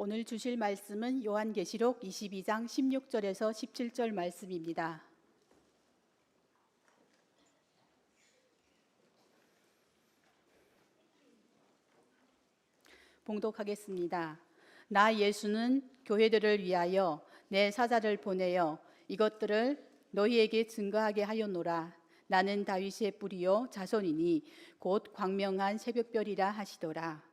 오늘 주실 말씀은 요한계시록 22장 16절에서 17절 말씀입니다. 봉독하겠습니다. 나 예수는 교회들을 위하여 내 사자를 보내어 이것들을 너희에게 증거하게 하였노라. 나는 다윗의 뿌리요 자손이니 곧 광명한 새벽별이라 하시더라.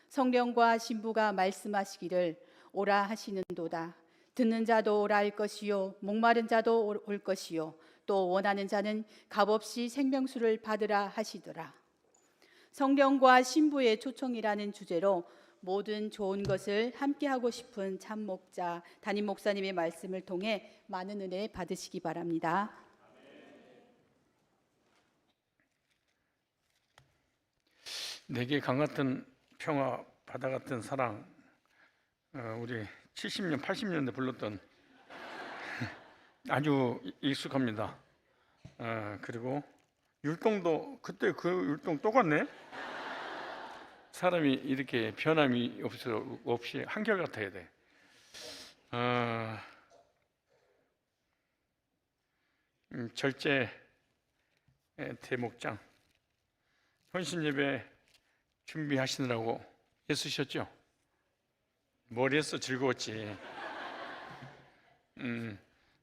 성령과 신부가 말씀하시기를 오라 하시는도다. 듣는 자도 오라 할 것이요 목마른 자도 올 것이요 또 원하는 자는 값없이 생명수를 받으라 하시더라. 성령과 신부의 초청이라는 주제로 모든 좋은 것을 함께하고 싶은 참목자 담임 목사님의 말씀을 통해 많은 은혜 받으시기 바랍니다. 내게 강 같은 평화, 바다 같은 사랑, 우리 70년, 80년대 불렀던 아주 익숙합니다. 그리고 율동도 그때 그 율동 똑같네. 사람이 이렇게 변함이 없이 한결같아야 돼. 절제 대목장 헌신 예배 준비하시느라고 애쓰셨죠? 뭘 했어? 즐거웠지.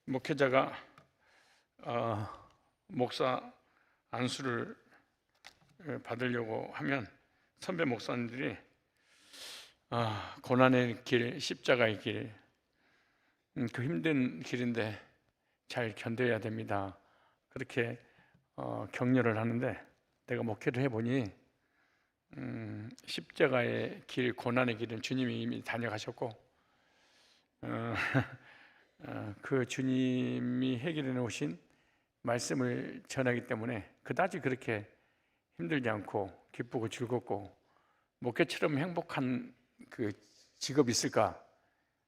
목회자가 목사 안수를 받으려고 하면 선배 목사님들이 고난의 길, 십자가의 길, 그 힘든 길인데 잘 견뎌야 됩니다. 그렇게 격려를 하는데 내가 목회를 해보니 십자가의 길, 고난의 길은 주님이 이미 다녀가셨고 그 주님이 해결해 놓으신 말씀을 전하기 때문에 그다지 그렇게 힘들지 않고 기쁘고 즐겁고 목회처럼 행복한 그 직업이 있을까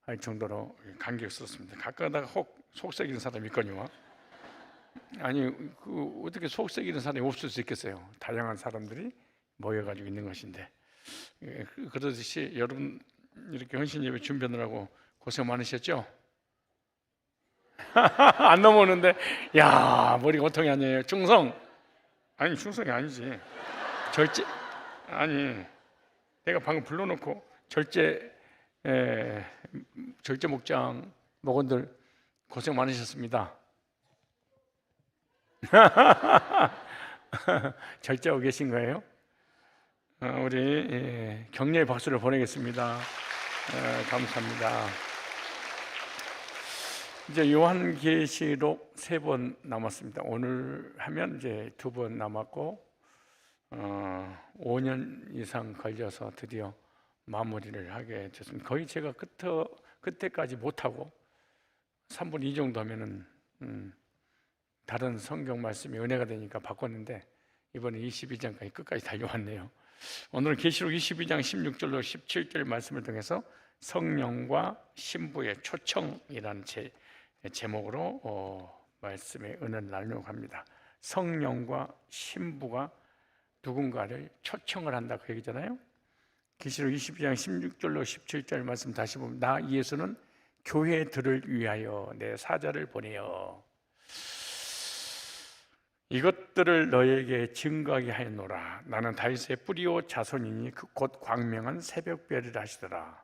할 정도로 감격스럽습니다. 가끔가다가 속 썩이는 사람이 있거든요. 아니 어떻게 속 썩이는 사람이 없을 수 있겠어요? 다양한 사람들이 모여가지고 있는 것인데, 그러듯이 여러분 이렇게 헌신 예배 준비하느라고 고생 많으셨죠? 안 넘어오는데 야 머리가 고통이 아니에요. 충성 아니 충성이 아니지. 절제 아니 내가 방금 불러놓고 절제 목장 목원들 고생 많으셨습니다. 절제하고 계신 거예요? 우리 격려의 박수를 보내겠습니다. 감사합니다. 이제 요한계시록 3번 남았습니다. 오늘 하면 이제 2번 남았고 5년 이상 걸려서 드디어 마무리를 하게 됐습니다. 거의 제가 그때까지 못하고 3분 2 정도 하면은 다른 성경 말씀이 은혜가 되니까 바꿨는데 이번에 22장까지 끝까지 달려왔네요. 오늘 계시록 22장 16절로 17절 말씀을 통해서 성령과 신부의 초청이라는 제목으로 말씀의 은혜를 나누려고 합니다. 성령과 신부가 누군가를 초청을 한다 그 얘기잖아요. 계시록 22장 16절로 17절 말씀 다시 보면 나 예수는 교회들을 위하여 내 사자를 보내어 이것들을 너에게 증거하게 하였노라. 나는 다윗의 뿌리요 자손이니 곧 광명한 새벽별이라 하시더라.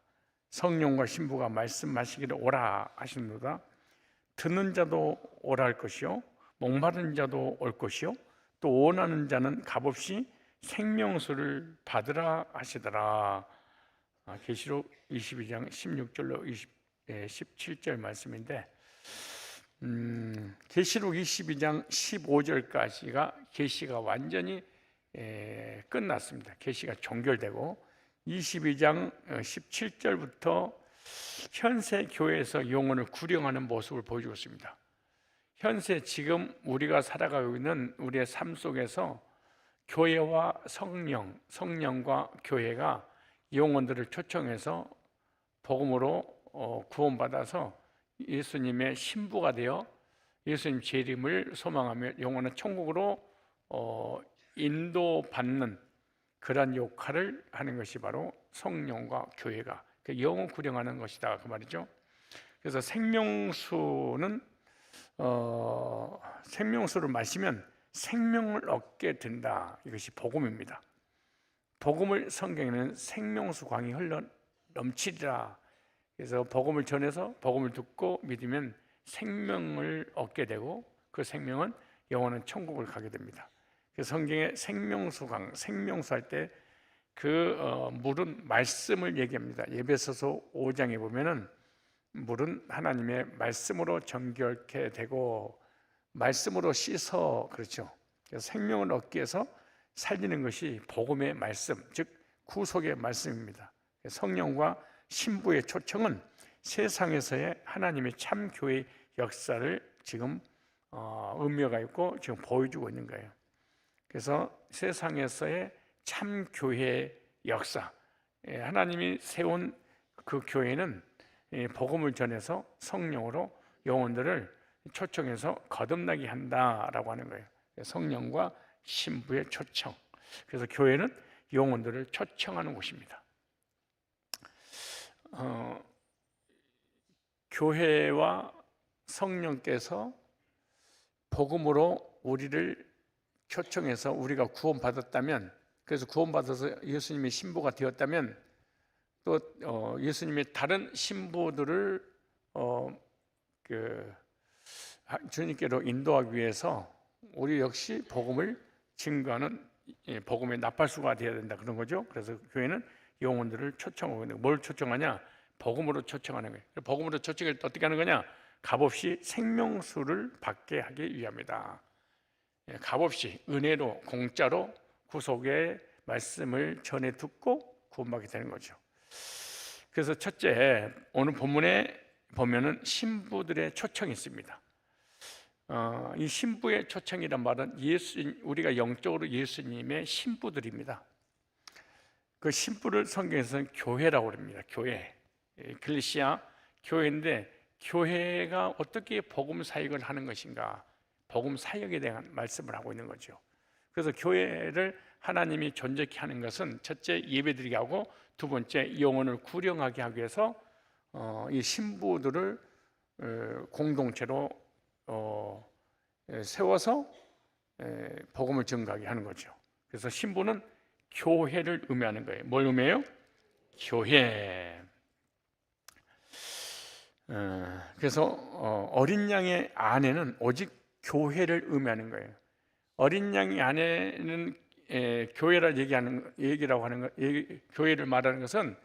성령과 신부가 말씀하시기를 오라 하시노라. 듣는 자도 오라 할 것이요 목마른 자도 올 것이요 또 원하는 자는 값없이 생명수를 받으라 하시더라. 계시록 22장 16절로 17절 말씀인데 계시록 22장 15절까지가 계시가 완전히 끝났습니다. 계시가 종결되고 22장 17절부터 현세 교회에서 영혼을 구령하는 모습을 보여주고 있습니다. 현세 지금 우리가 살아가고 있는 우리의 삶 속에서 교회와 성령과 교회가 영혼들을 초청해서 복음으로 구원받아서 예수님의 신부가 되어 예수님 재림을 소망하며 영원한 천국으로 인도받는 그러한 역할을 하는 것이 바로 성령과 교회가 그 영을 구령하는 것이다 그 말이죠. 그래서 생명수는 생명수를 마시면 생명을 얻게 된다. 이것이 복음입니다. 복음을 성경에는 생명수 강이 흘러 넘치리라. 그래서 복음을 전해서 복음을 듣고 믿으면 생명을 얻게 되고 그 생명은 영원한 천국을 가게 됩니다. 그래서 성경에 생명수 강, 생명수 할 때 그 물은 말씀을 얘기합니다. 에베소서 5장에 보면은 물은 하나님의 말씀으로 정결케 되고 말씀으로 씻어, 그렇죠. 그래서 생명을 얻기 위해서 살리는 것이 복음의 말씀, 즉 구속의 말씀입니다. 성령과 신부의 초청은 세상에서의 하나님의 참 교회의 역사를 지금 의미가 있고 지금 보여주고 있는 거예요. 그래서 세상에서의 참 교회의 역사, 하나님이 세운 그 교회는 복음을 전해서 성령으로 영혼들을 초청해서 거듭나게 한다라고 하는 거예요. 성령과 신부의 초청. 그래서 교회는 영혼들을 초청하는 곳입니다. 교회와 성령께서 복음으로 우리를 초청해서 우리가 구원받았다면, 그래서 구원받아서 예수님의 신부가 되었다면, 또 예수님의 다른 신부들을 주님께로 인도하기 위해서 우리 역시 복음을 증거하는 복음의 나팔수가 되어야 된다 그런 거죠. 그래서 교회는 영혼들을 초청하고 있는 거예요. 뭘 초청하냐? 복음으로 초청하는 거예요. 복음으로 초청할 때 어떻게 하는 거냐? 값없이 생명수를 받게 하기 위함이다. 값없이 은혜로 공짜로 구속의 말씀을 전해 듣고 구원받게 되는 거죠. 그래서 첫째, 오늘 본문에 보면은 신부들의 초청이 있습니다. 이 신부의 초청이란 말은 우리가 영적으로 예수님의 신부들입니다. 그 신부를 성경에서는 교회라고 합니다. 교회, 글리시아 교회인데, 교회가 어떻게 복음 사역을 하는 것인가, 복음 사역에 대한 말씀을 하고 있는 거죠. 그래서 교회를 하나님이 존재케 하는 것은 첫째 예배드리게 하고, 두 번째 영혼을 구령하게 하기 위해서 이 신부들을 공동체로 세워서 복음을 전가하게 하는 거죠. 그래서 신부는 교회를 의미하는 거예요. 뭘 의미해요? 교회. 그래서 어린 양의 아내는 오직 교회를 의미하는 거예요. 어린 양의 아내는 교회를 얘기라고 하는 것, 교회를 말하는 것은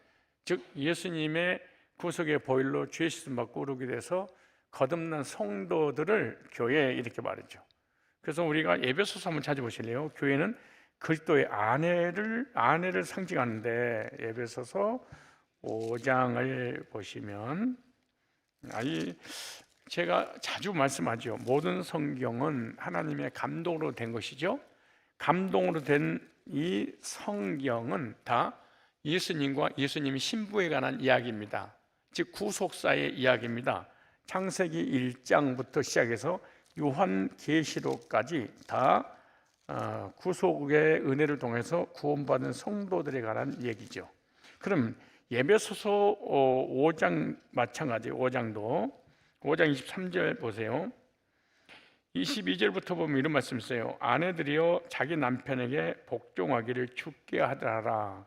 즉 예수님의 구속의 보혈로 죄 씻음 받고 오르게 돼서 거듭난 성도들을 교회 이렇게 말하죠. 그래서 우리가 에베소서 한번 찾아보실래요? 교회는 그리스도의 아내를 상징하는데, 에베소서 5장을 보시면, 제가 자주 말씀하죠. 모든 성경은 하나님의 감동으로 된 것이죠. 감동으로 된 이 성경은 다 예수님과 예수님의 신부에 관한 이야기입니다. 즉 구속사의 이야기입니다. 창세기 1장부터 시작해서 요한계시록까지 다 구속의 은혜를 통해서 구원받은 성도들에 관한 얘기죠. 그럼 에베소서 5장 마찬가지, 5장 23절 보세요. 22절부터 보면 이런 말씀 있어요. 아내들이여 자기 남편에게 복종하기를 주께 하더라.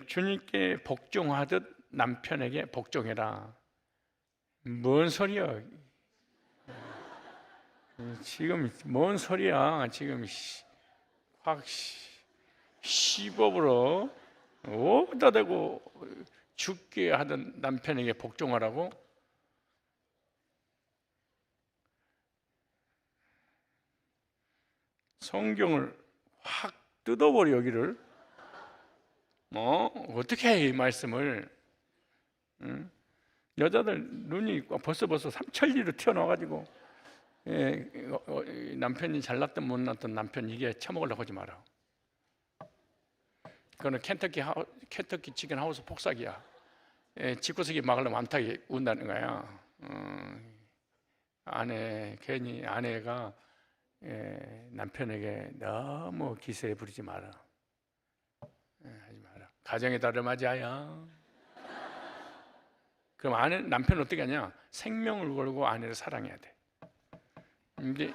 주님께 복종하듯 남편에게 복종해라. 뭔 소리야? 지금 뭔 소리야? 지금 확 시법으로 어디다 대고 죽게 하던 남편에게 복종하라고? 성경을 확 뜯어버려 여기를. 어떻게 해 이 말씀을? 여자들 눈이 벌써 삼천리로 튀어나와가지고 남편이 잘났든 못났든 남편 이게 처먹으려고 하지 마라. 그거는 켄터키 치킨 하우스 폭삭이야. 집구석이 막으려면 암탉이 운다는 거야. 괜히 아내가 남편에게 너무 기세에 부리지 마라. 가정의 달을 맞이하여. 그럼 남편 어떻게 하냐? 생명을 걸고 아내를 사랑해야 돼. 이게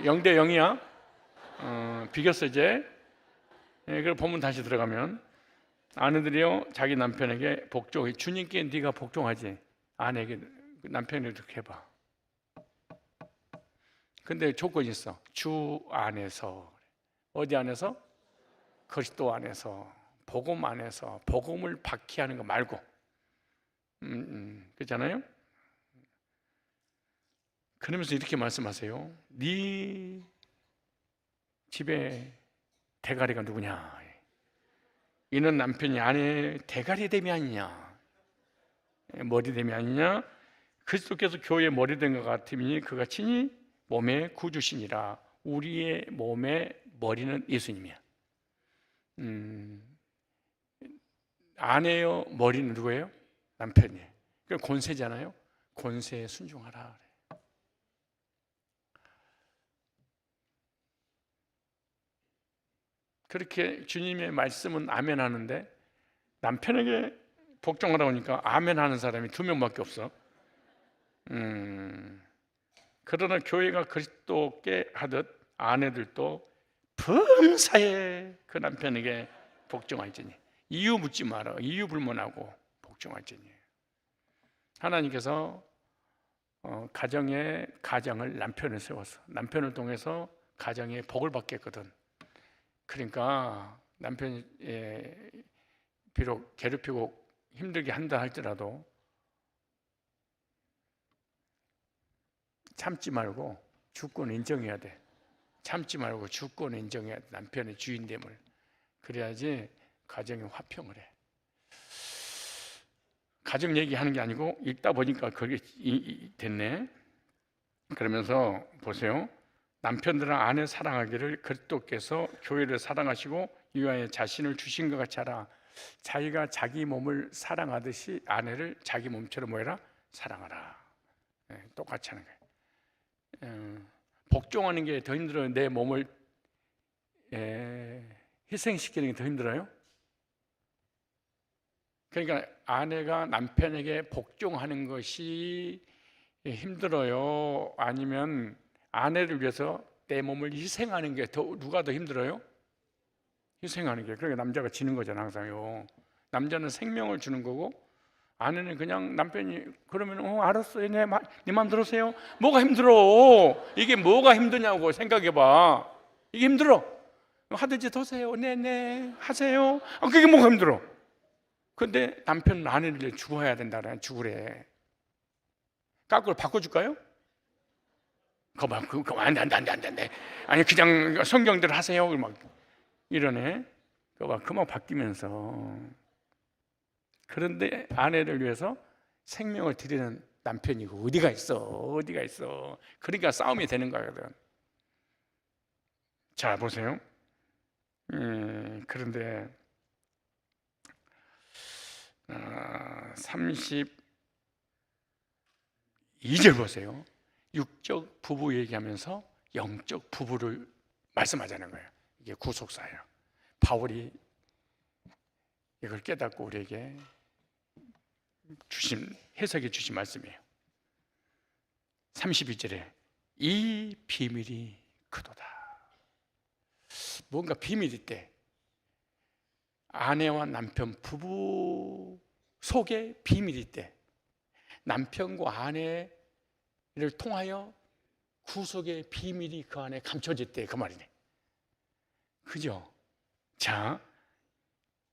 0대 0이야. 비겼어 이제. 그걸 본문 다시 들어가면 아내들이요 자기 남편에게 복종해. 주님께 네가 복종하지. 아내에게 남편에게 그렇게 해봐. 근데 조건이 있어. 주 안에서. 어디 안에서? 그리스도 안에서. 복음 안에서. 복음을 박해하는 거 말고. 그렇잖아요? 그러면서 이렇게 말씀하세요. 네 집에 대가리가 누구냐? 이는 남편이 아내의 대가리됨이 아니냐? 머리됨이 아니냐? 그리스도께서 교회의 머리된 것 같으니 그가 친히 몸의 구주시니라. 우리의 몸의 머리는 예수님이야. 아내의 머리는 누구예요? 남편이에요. 그 권세잖아요. 권세에 순종하라. 그렇게 주님의 말씀은 아멘 하는데 남편에게 복종하라고 하니까 아멘 하는 사람이 2명밖에 없어. 그러나 교회가 그리스도께 하듯 아내들도 범사에 그 남편에게 복종할지니. 이유 묻지 마라. 이유 불문하고 복종할지니. 하나님께서 가정을 남편을 세워서 남편을 통해서 가정에 복을 받겠거든. 그러니까 남편이 비록 괴롭히고 힘들게 한다 할지라도 참지 말고 주권을 인정해야 돼. 참지 말고 주권을 인정해야 돼. 남편의 주인됨을. 그래야지 가정이 화평을 해. 가정 얘기하는 게 아니고 읽다 보니까 그게 됐네. 그러면서 보세요. 남편들은 아내 사랑하기를 그리스도께서 교회를 사랑하시고 이와의 자신을 주신 것 같이 하라. 자기가 자기 몸을 사랑하듯이 아내를 자기 몸처럼 뭐해라? 사랑하라. 똑같이 하는 거예요. 복종하는 게 더 힘들어요? 내 몸을 희생시키는 게 더 힘들어요? 그러니까 아내가 남편에게 복종하는 것이 힘들어요? 아니면 아내를 위해서 내 몸을 희생하는 게 누가 더 힘들어요? 희생하는 게. 그러니까 남자가 지는 거잖아 항상요. 남자는 생명을 주는 거고 아내는 그냥 남편이 그러면 알았어요. 네 맘 들으세요. 뭐가 힘들어? 이게 뭐가 힘드냐고 생각해봐. 이게 힘들어. 하든지 더세요. 네네 하세요. 그게 뭐가 힘들어? 근데 남편은 아내를 죽어야 된다래. 죽으래. 깎으로 바꿔줄까요? 그거 안 돼. 아니 그냥 성경대로 하세요. 막 이러네. 그만 바뀌면서. 그런데 아내를 위해서 생명을 드리는 남편이고 어디가 있어. 그러니까 싸움이 되는 거거든. 자 보세요. 그런데 32절 보세요. 육적 부부 얘기하면서 영적 부부를 말씀하자는 거예요. 이게 구속사예요. 바울이 이걸 깨닫고 우리에게 해석해 주신 말씀이에요. 32절에 이 비밀이 크도다. 뭔가 비밀일 때 아내와 남편 부부 속에 비밀일 때 남편과 아내를 통하여 구속의 비밀이 그 안에 감춰질 때 그 말이네. 그죠? 자,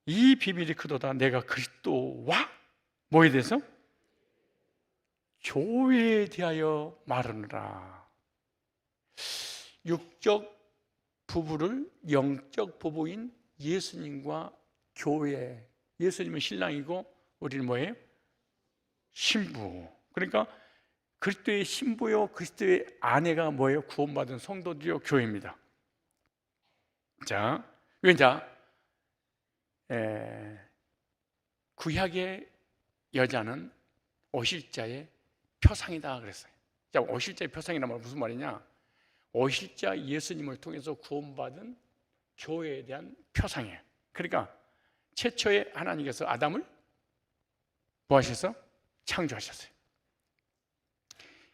이 비밀이 크도다. 내가 그리스도와 뭐에 대해서? 교회에 대하여 말하느라. 육적 부부를 영적 부부인 예수님과 교회. 예수님은 신랑이고 우리는 뭐예요? 신부. 그러니까 그리스도의 신부요 그리스도의 아내가 뭐예요? 구원받은 성도들이요 교회입니다. 자, 왜냐? 구약의 여자는 오실자의 표상이다 그랬어요. 자, 오실자의 표상이란 무슨 말이냐? 오실자 예수님을 통해서 구원받은 교회에 대한 표상이에요. 그러니까 최초의 하나님께서 아담을 뭐 하셔서 창조하셨어요.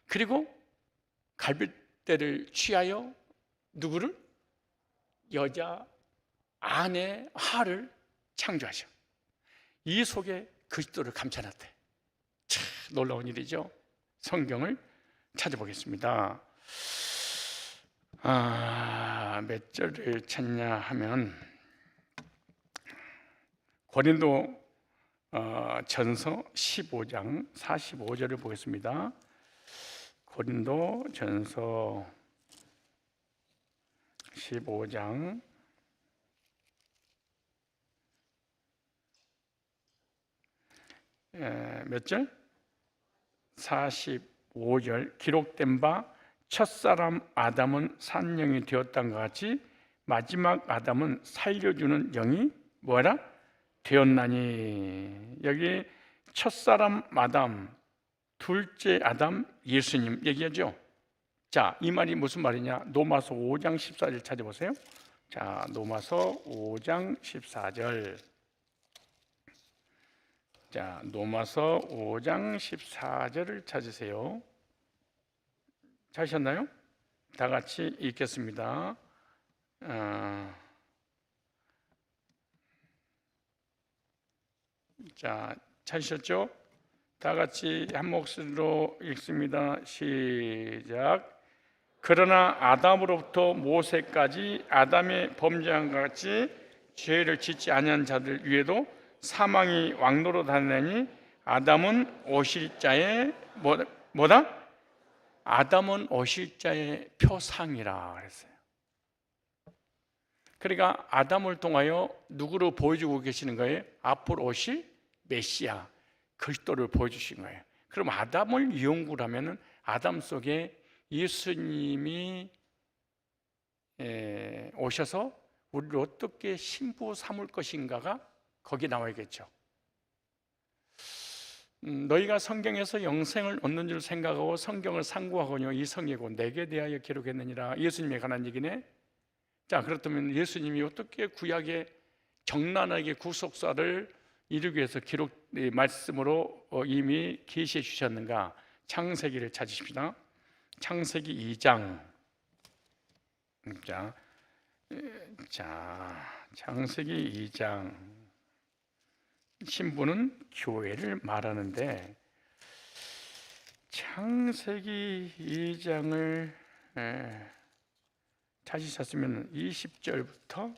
그리고 갈빗대를 취하여 누구를? 여자 아내 하를 창조하셔. 이 속에 그리스도를 감춰놨대. 참 놀라운 일이죠. 성경을 찾아보겠습니다. 몇 절을 찾냐 하면 고린도 전서 15장 45절을 보겠습니다. 고린도 전서 15장 몇 절? 45절. 기록된 바 첫사람 아담은 산영이 되었던 것 같이 마지막 아담은 살려주는 영이 뭐라? 되었나니. 여기 첫사람 아담, 둘째 아담 예수님 얘기하죠. 자, 이 말이 무슨 말이냐? 로마서 5장 14절 찾아보세요. 자, 로마서 5장 14절. 자, 로마서 5장 14절을 찾으세요. 찾으셨나요? 다 같이 읽겠습니다. 자, 찾으셨죠? 다 같이 한 목소리로 읽습니다. 시작. 그러나 아담으로부터 모세까지 아담의 범죄한 것 같이 죄를 짓지 아니한 자들 위에도 사망이 왕노로 다니니 아담은 오실 자의 뭐다? 아담은 오실 자의 표상이라 그랬어요. 그러니까 아담을 통하여 누구를 보여주고 계시는 거예요? 앞으로 오실 메시아 그리스도를 보여주신 거예요. 그럼 아담을 연구를 하면은 아담 속에 예수님이 오셔서 우리를 어떻게 신부 삼을 것인가가 거기에 나와야겠죠. 너희가 성경에서 영생을 얻는 줄 생각하고 성경을 상고하거니와 이 성경은 내게 대하여 기록했느니라. 예수님에 관한 얘기네. 자, 그렇다면 예수님이 어떻게 구약의 정난하게 구속사를 이루기 위해서 말씀으로 이미 계시해 주셨는가? 창세기를 찾으십시다. 창세기 2장. 자, 창세기 2장. 신부는 교회를 말하는데 창세기 2장을 찾으셨으면 20절부터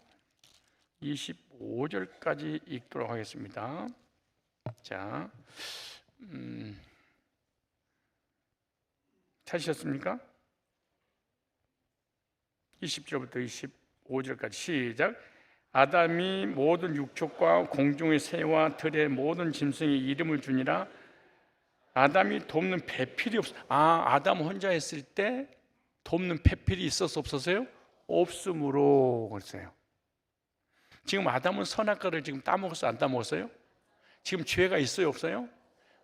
25절까지 읽도록 하겠습니다. 자, 찾으셨습니까? 20절부터 25절까지 시작. 아담이 모든 육족과 공중의 새와 들의 모든 짐승에 이름을 주니라. 아담이 돕는 배필이 아담 혼자 했을 때 돕는 배필이 있었어 없었어요? 없으므로 그랬어요. 지금 아담은 선악과를 지금 따먹었어요? 안 따먹었어요? 지금 죄가 있어요 없어요?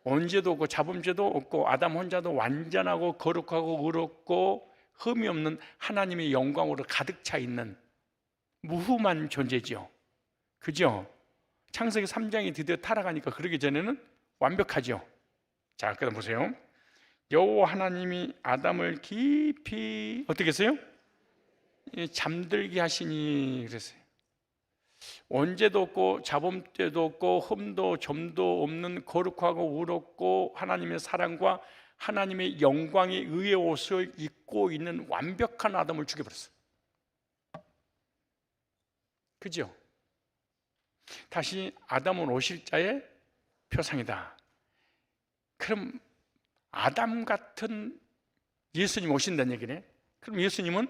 언제도 없고 잡음죄도 없고 아담 혼자도 완전하고 거룩하고 의롭고 흠이 없는 하나님의 영광으로 가득 차 있는 무흠한 존재죠. 그죠? 창세기 3장이 드디어 타락하니까 그러기 전에는 완벽하죠. 자, 그다음 보세요. 여호와 하나님이 아담을 깊이 어떻게 했어요? 잠들게 하시니 그랬어요. 언제도 없고 잡음죄도 없고 흠도 점도 없는 거룩하고 의롭고 하나님의 사랑과 하나님의 영광의 의의 옷을 입고 있는 완벽한 아담을 죽여버렸어요. 그죠? 다시 아담은 오실 자의 표상이다. 그럼 아담 같은 예수님 오신다는 얘기네. 그럼 예수님은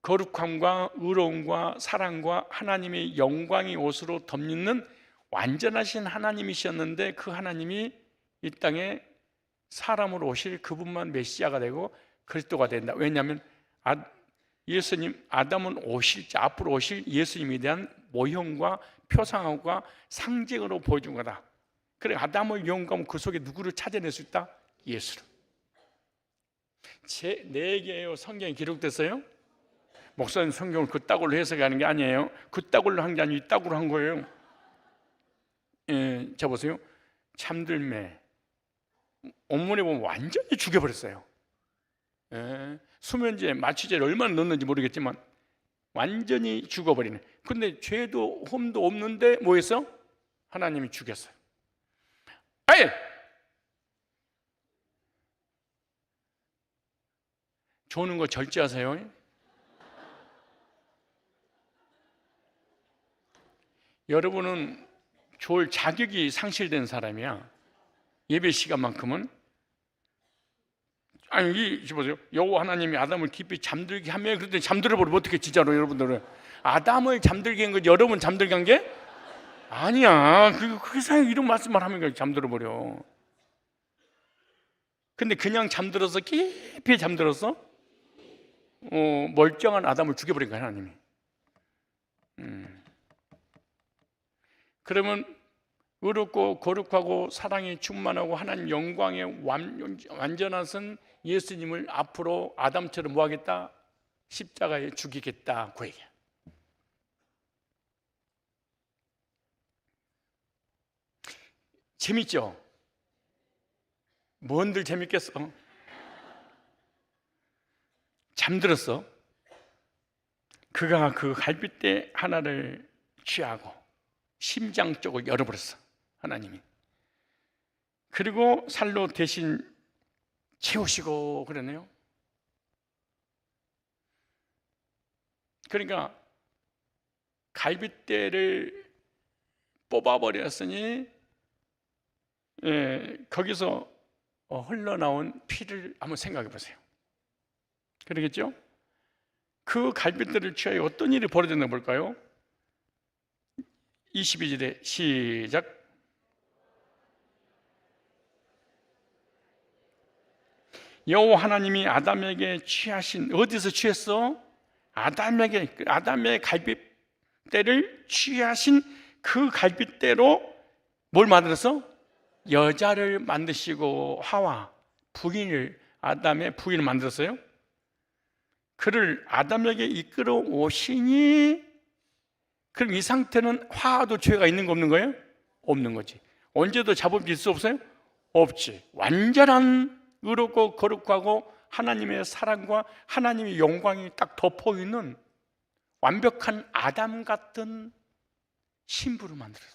거룩함과 의로움과 사랑과 하나님의 영광의 옷으로 덮는 완전하신 하나님이셨는데 그 하나님이 이 땅에 사람으로 오실 그분만 메시아가 되고 그리스도가 된다. 왜냐하면 예수님 아담은 오실 자 앞으로 오실 예수님에 대한 모형과 표상과 상징으로 보여준 거다. 그래 아담을 연구하면 그 속에 누구를 찾아낼 수 있다? 예수를. 네 개의 성경에 기록됐어요. 목사님 성경을 그따구로 해석하는 게 아니에요. 그따구로 한 게 아니고 이따구로 한 거예요. 자 보세요. 잠들매 온문에 보면 완전히 죽여버렸어요. 수면제, 마취제를 얼마나 넣었는지 모르겠지만 완전히 죽어버리네. 근데 죄도 험도 없는데 뭐 했어? 하나님이 죽였어요. 아예 조는 거 절제하세요. 여러분은 졸 자격이 상실된 사람이야. 예배 시간만큼은. 아니 이 보세요. 여호와 하나님이 아담을 깊이 잠들게 하며, 그랬더니 잠들어 버리면 어떻게? 진짜로 여러분들은 아담을 잠들게 한 거지 여러분 잠들게 한 게 아니야. 그 세상에 이런 말씀만 하면 잠들어 버려. 근데 그냥 잠들어서 깊이 잠들어서 멀쩡한 아담을 죽여버린 거야 하나님이. 그러면 의롭고 거룩하고 사랑이 충만하고 하나님 영광의 완전한 선 예수님을 앞으로 아담처럼 뭐 하겠다? 십자가에 죽이겠다 그 얘기야. 재밌죠? 뭔들 재밌겠어? 잠들었어. 그가 그 갈빗대 하나를 취하고 심장 쪽을 열어버렸어 하나님이. 그리고 살로 대신 채우시고 그러네요. 그러니까 갈빗대를 뽑아버렸으니 거기서 흘러나온 피를 한번 생각해 보세요. 그러겠죠? 그 갈빗대를 취하여 어떤 일이 벌어졌나 볼까요? 22절에 시작. 여호와 하나님이 아담에게 취하신, 어디서 취했어? 아담의 갈빗대를 취하신 그 갈빗대로 뭘 만들었어? 여자를 만드시고 하와 부인을, 아담의 부인을 만들었어요. 그를 아담에게 이끌어 오시니, 그럼 이 상태는 화도 죄가 있는 거 없는 거예요? 없는 거지. 언제도 자범죄 있을 수 없어요? 없지. 완전한 의롭고 거룩하고 하나님의 사랑과 하나님의 영광이 딱 덮어있는 완벽한 아담 같은 신부를 만들었어.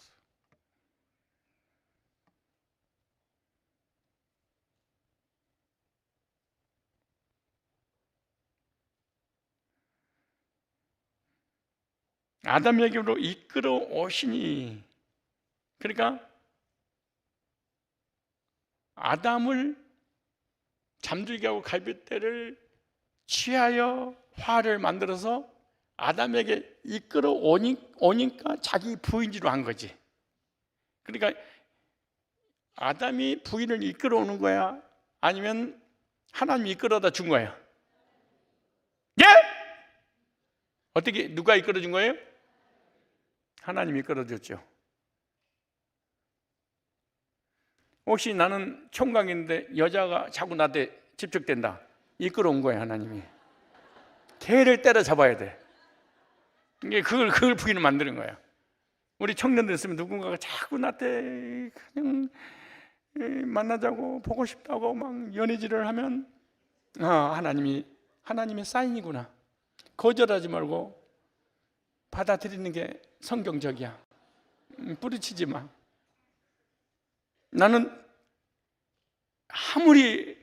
아담에게로 이끌어 오시니, 그러니까 아담을 잠들게 하고 갈빗대를 취하여 화를 만들어서 아담에게 이끌어 오니까 자기 부인지로 한 거지. 그러니까 아담이 부인을 이끌어 오는 거야? 아니면 하나님이 이끌어다 준 거야? 예? 어떻게, 누가 이끌어 준 거예요? 하나님이 이끌어 줬죠. 혹시 나는 총각인데 여자가 자꾸 나한테 집착된다, 이끌어 온 거예요 하나님이. 개를 때려잡아야 돼. 이게 그걸 부인을 만드는 거야. 우리 청년들 있으면 누군가가 자꾸 나한테 그냥 만나자고 보고 싶다고 막 연애질을 하면 하나님의 사인이구나. 거절하지 말고 받아들이는 게 성경적이야. 뿌리치지 마. 나는 아무리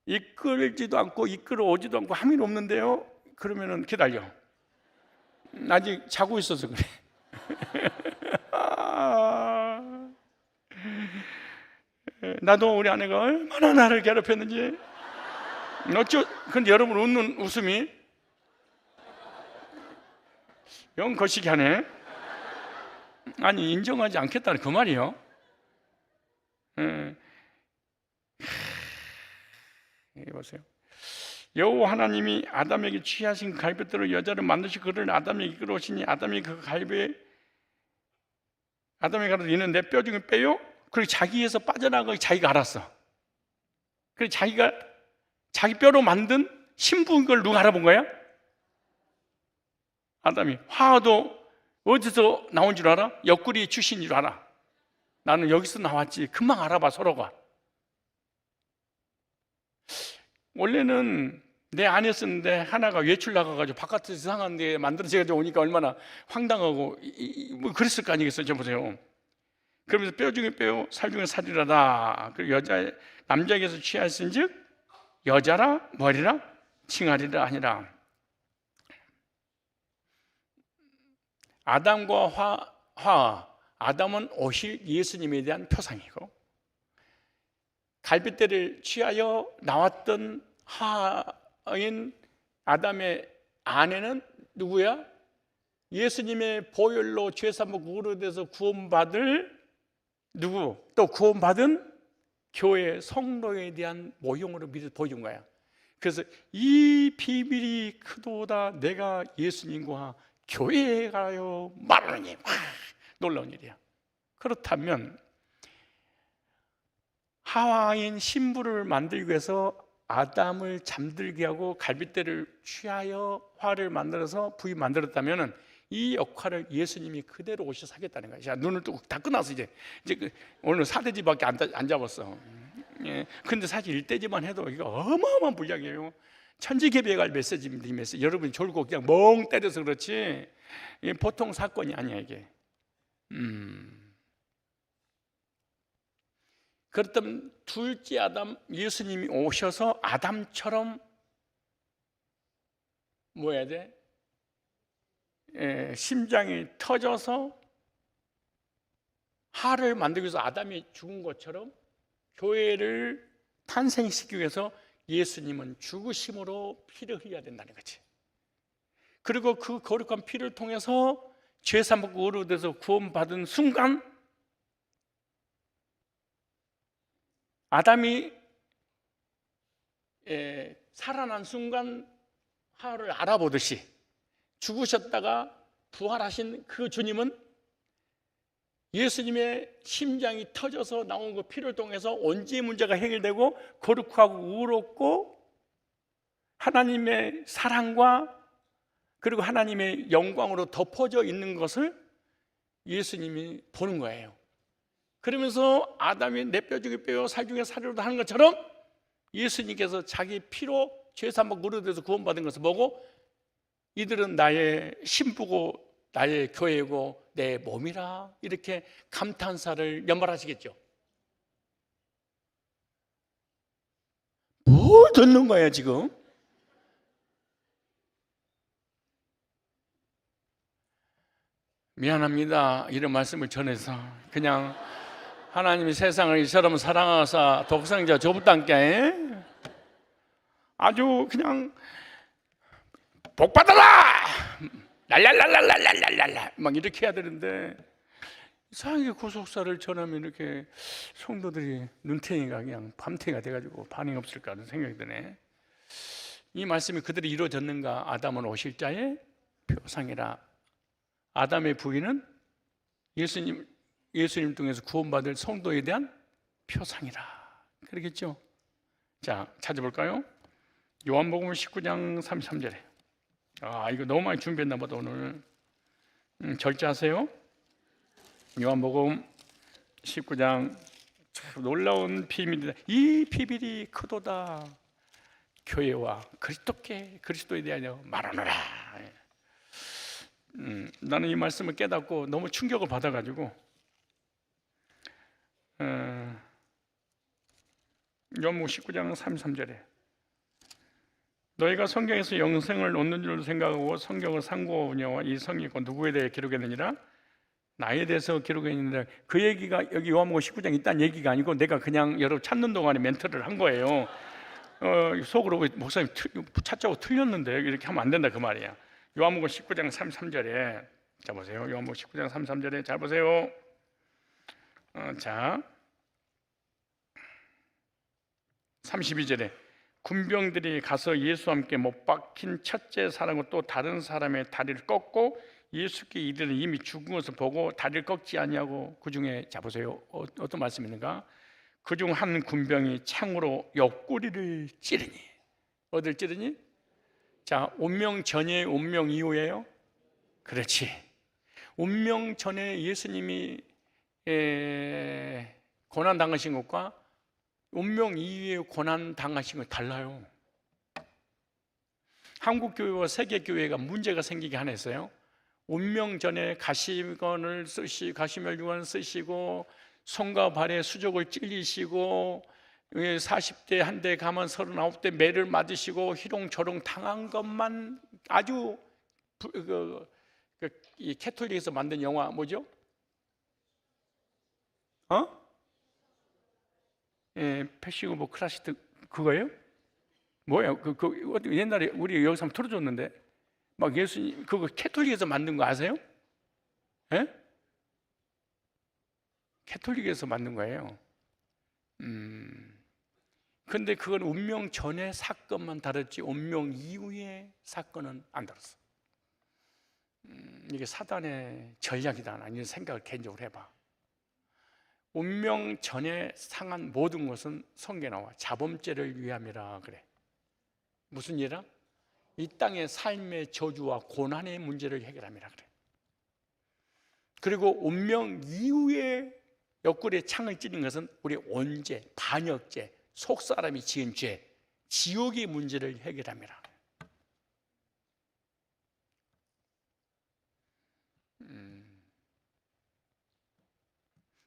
이끌지도 않고 이끌어 오지도 않고 함이 없는데요, 그러면은 기다려. 아직 자고 있어서 그래. 나도 우리 아내가 얼마나 나를 괴롭혔는지. 근데 여러분 웃는 웃음이 영 거시기 하네. 아니 인정하지 않겠다는 그 말이요. 보세요. 여호와 하나님이 아담에게 취하신 갈빗대로 여자를 만드시고 그를 아담에게 이끌어 오시니 아담이 그 갈빗, 아담이 가로되 이는 내 뼈 중에 빼요? 그리고 자기에서 빠져나가기 자기가 알았어. 그래서 자기가 자기 뼈로 만든 신부인 걸 누가 알아본 거야? 아담이. 하와도 어디서 나온 줄 알아? 옆구리 출신인 줄 알아. 나는 여기서 나왔지. 금방 알아봐, 서로가. 원래는 내 안이었는데 하나가 외출 나가가지고 바깥에서 이상한 데 만들어져가지고 오니까 얼마나 황당하고 뭐 그랬을 거 아니겠어요? 저 보세요. 그러면서 뼈 중에 뼈, 살 중에 살이라다. 그리고 남자에게서 취하였은즉 여자라 머리라 칭하리라 하니라. 아담과 아담은 오실 예수님에 대한 표상이고, 갈빗대를 취하여 나왔던 하인 아담의 아내는 누구야? 예수님의 보혈로 죄사함을 구원돼서 구원받을 누구? 또 구원받은 교회 성도에 대한 모형으로 보여준 거야. 그래서 이 비밀이 크도다. 내가 예수님과 교회에 가요 말하니 놀라운 일이야. 그렇다면 하와인 신부를 만들기 위해서 아담을 잠들게 하고 갈빗대를 취하여 화를 만들어서 부위 만들었다면 이 역할을 예수님이 그대로 오셔서 하겠다는 거야. 자, 눈을 뜨고 다 끝났어. 이제 오늘 4대지밖에 안 잡았어. 예. 근데 사실 1대지만 해도 이거 어마어마한 분량이에요. 천지개벽할 메시지입니다. 이 메시지. 여러분이 졸고 그냥 멍 때려서 그렇지 보통 사건이 아니야 이게. 그렇다면 둘째 아담 예수님이 오셔서 아담처럼 뭐 해야 돼? 심장이 터져서 하를 만들기 위해서 아담이 죽은 것처럼 교회를 탄생시키기 위해서 예수님은 죽으심으로 피를 흘려야 된다는 거지. 그리고 그 거룩한 피를 통해서 죄사함을 얻어서 구원받은 순간 아담이 살아난 순간 하와를 알아보듯이 죽으셨다가 부활하신 그 주님은 예수님의 심장이 터져서 나온 그 피를 통해서 언제 문제가 해결되고 거룩하고 의롭고 하나님의 사랑과 그리고 하나님의 영광으로 덮어져 있는 것을 예수님이 보는 거예요. 그러면서 아담이 내 뼈 중에 뼈요 살 중에 살이로다 하는 것처럼 예수님께서 자기 피로 죄사함을 무르돼서 구원받은 것을 보고 이들은 나의 신부고 나의 교회고 내 몸이라 이렇게 감탄사를 연말하시겠죠. 뭘 듣는 거야 지금? 미안합니다. 이런 말씀을 전해서 그냥 하나님이 세상을 이처럼 사랑하사 독생자 저부단께 아주 그냥 복 받아라 랄랄랄랄랄랄랄랄 막 이렇게 해야 되는데 이상하게 구속사를 전하면 이렇게 성도들이 눈탱이가 그냥 밤탱이가 돼가지고 반응이 없을까 하는 생각이 드네. 이 말씀이 그대로 이루어졌는가? 아담은 오실 자의 표상이라. 아담의 부인은 예수님 통해서 구원받을 성도에 대한 표상이라. 그러겠죠? 자, 찾아볼까요? 요한복음 19장 33절에. 이거 너무 많이 준비했나 보다 오늘. 절제하세요. 요한복음 19장 참 놀라운 비밀이다. 이 비밀이 크도다. 교회와 그리스도에 대하여 말하노라. 나는 이 말씀을 깨닫고 너무 충격을 받아가지고 요한복음 19장 33절에 너희가 성경에서 영생을 얻는 줄로 생각하고 성경을 상고하냐와 이 성경이 누구에 대해 기록했느니라? 나에 대해서 기록했는데 그 얘기가 여기 요한복음 19장에 있다는 얘기가 아니고 내가 그냥 여러분 찾는 동안에 멘트를 한 거예요. 속으로 목사님 찾자고 틀렸는데 이렇게 하면 안 된다 그 말이야. 요한복음 19장 33절에 자 보세요. 요한복음 19장 33절에 잘 보세요. 자 32절에 군병들이 가서 예수와 함께 못 박힌 첫째 사람과 또 다른 사람의 다리를 꺾고 예수께 이들은 이미 죽은 것을 보고 다리를 꺾지 아니하고 그 중에 자 보세요. 어떤 말씀이 있는가? 그 중 한 군병이 창으로 옆구리를 찌르니 어딜 찌르니? 자, 운명 전이에요? 운명 이후에요? 그렇지. 운명 전에 예수님이 고난 당하신 것과 운명 이후에 고난 당하신 거 달라요. 한국교회와 세계교회가 문제가 생기게 하네서요. 운명 전에 가시관을 쓰시고 가시멸류관을 쓰시고 손과 발에 수족을 찔리시고 40대 한 대 가면 39대 매를 맞으시고 희롱조롱 당한 것만 아주 이 캐톨릭에서 만든 영화 뭐죠? 패싱 오브 크라시트 그거예요? 뭐예요? 옛날에 우리 여기서 한번 틀어줬는데 막 예수님 그거 캐톨릭에서 만든 거 아세요? 예? 캐톨릭에서 만든 거예요. 근데 그건 운명 전의 사건만 다뤘지 운명 이후의 사건은 안 다뤘어. 이게 사단의 전략이다. 나 이런 생각을 개인적으로 해봐. 운명 전에 상한 모든 것은 성경에 나와 자범죄를 위함이라 그래. 무슨 일이라? 이 땅의 삶의 저주와 고난의 문제를 해결함이라 그래. 그리고 운명 이후에 옆구리에 창을 찌른 것은 우리 원죄, 반역죄, 속사람이 지은 죄, 지옥의 문제를 해결함이라.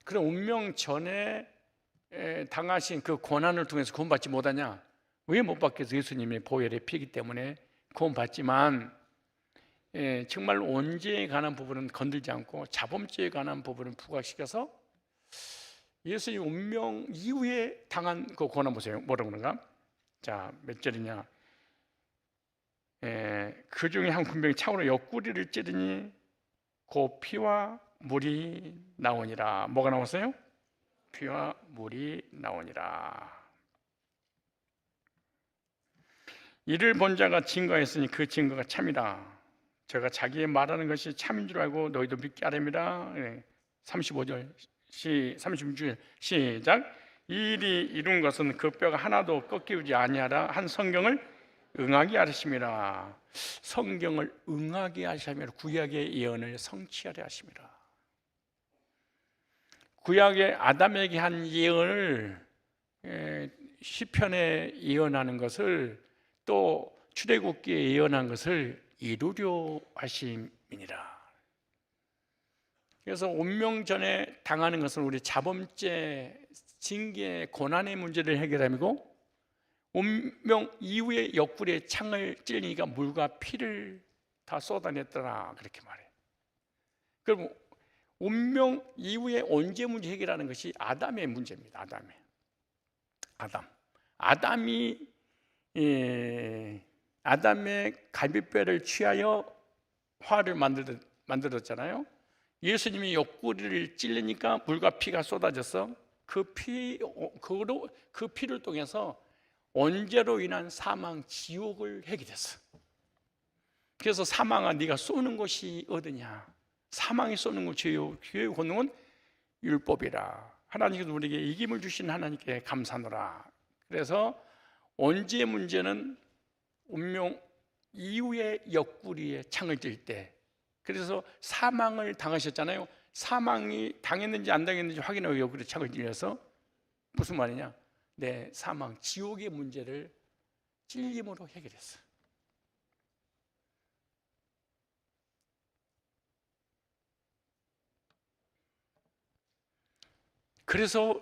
그럼 운명 전에 당하신 그 고난을 통해서 구원받지 못하냐? 왜 못 받겠어? 예수님의 보혈의 피이기 때문에 구원받지만 정말 원죄에 관한 부분은 건들지 않고 자범죄에 관한 부분은 부각시켜서 예수님 운명 이후에 당한 그 고난 보세요. 뭐라고 그런가? 자, 몇 절이냐? 그 중에 한 군병이 창으로 옆구리를 찌르니 그 피와 물이 나오니라. 뭐가 나왔어요? 피와 물이 나오니라. 이를 본 자가 증거했으니 그 증거가 참이라. 저가 자기의 말하는 것이 참인 줄 알고 너희도 믿게 하렵니다. 35절 36절 시작. 이 일이 이룬 것은 그 뼈가 하나도 꺾이지 아니하라 한 성경을 응하게 하심이라. 성경을 응하게 하심이라. 구약의 예언을 성취하려 하심이라. 구약의 아담에게 한 예언을 시편에 예언하는 것을 또 출애굽기에 예언한 것을 이루려 하심이니라. 그래서 운명 전에 당하는 것은 우리 자범죄, 징계, 고난의 문제를 해결함이고 운명 이후에 옆구리에 창을 찔리니까 물과 피를 다 쏟아냈더라 그렇게 말해. 그럼 운명 이후에 언제 문제 해결하는 것이 아담의 문제입니다. 아담의 갈비뼈를 취하여 화를 만들었잖아요. 예수님이 옆구리를 찔리니까 물과 피가 쏟아져서 그 피를 통해서 언제로 인한 사망, 지옥을 해결했어. 그래서 사망아 네가 쏘는 것이 어디냐? 사망이 쏘는 것 죄의 권능은 율법이라. 하나님께서 우리에게 이김을 주신 하나님께 감사하노라. 그래서 언제의 문제는 운명 이후에 옆구리에 창을 찔 때. 그래서 사망을 당하셨잖아요. 사망이 당했는지 안 당했는지 확인하고 옆구리에 창을 찔려서 무슨 말이냐? 내 사망, 지옥의 문제를 찔림으로 해결했어. 그래서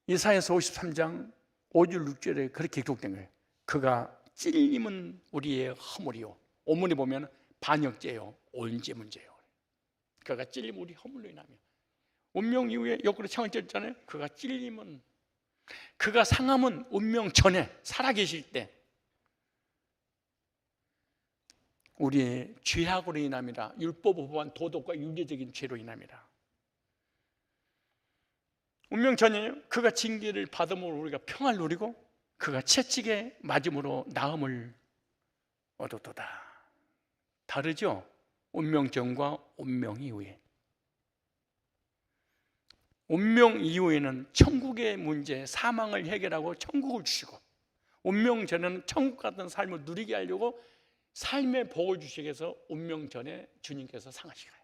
이사야서 53장 5절 6절에 그렇게 기록된 거예요. 그가 찔림은 우리의 허물이요. 오문에 보면 반역죄요, 온죄 문제요. 그가 찔림은 우리 허물로 인하며. 운명 이후에 옆구리 창을 찔렀잖아요. 그가 찔림은, 그가 상함은 운명 전에 살아계실 때 우리의 죄악으로 인함이라. 율법을 보한 도덕과 윤리적인 죄로 인함이라. 운명 전에 그가 징계를 받음으로 우리가 평안을 누리고 그가 채찍에 맞음으로 나음을 얻었도다. 다르죠? 운명 전과 운명 이후에. 운명 이후에는 천국의 문제, 사망을 해결하고 천국을 주시고 운명 전에는 천국 같은 삶을 누리게 하려고 삶의 복을 주시기 위해서 운명 전에 주님께서 상하시게 가요.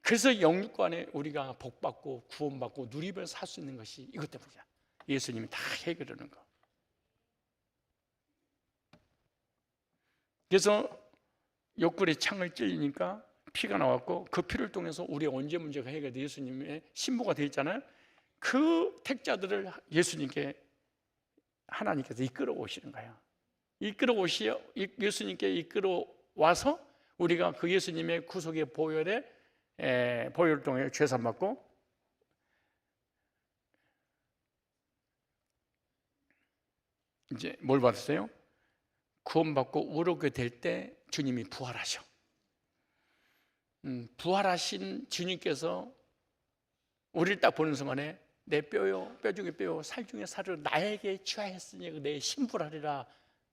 그래서 영육간에 우리가 복받고 구원받고 누리며 살 수 있는 것이 이것 때문이야. 예수님이 다 해결하는 거. 그래서 옆구리에 창을 찔리니까 피가 나왔고 그 피를 통해서 우리의 원죄 문제가 해결돼 예수님의 신부가 되어 있잖아요. 그 택자들을 하나님께서 이끌어 오시는 거예요. 예수님께 이끌어 와서 우리가 그 예수님의 구속의 보혈을 통해 죄산 받고 이제 뭘 받았어요? 구원받고 의롭게 될 때 주님이 부활하셔. 부활하신 주님께서 우리를 딱 보는 순간에 내 뼈요, 뼈 중에 뼈요, 살 중에 살을 나에게 취하였으니 내 신부라리라.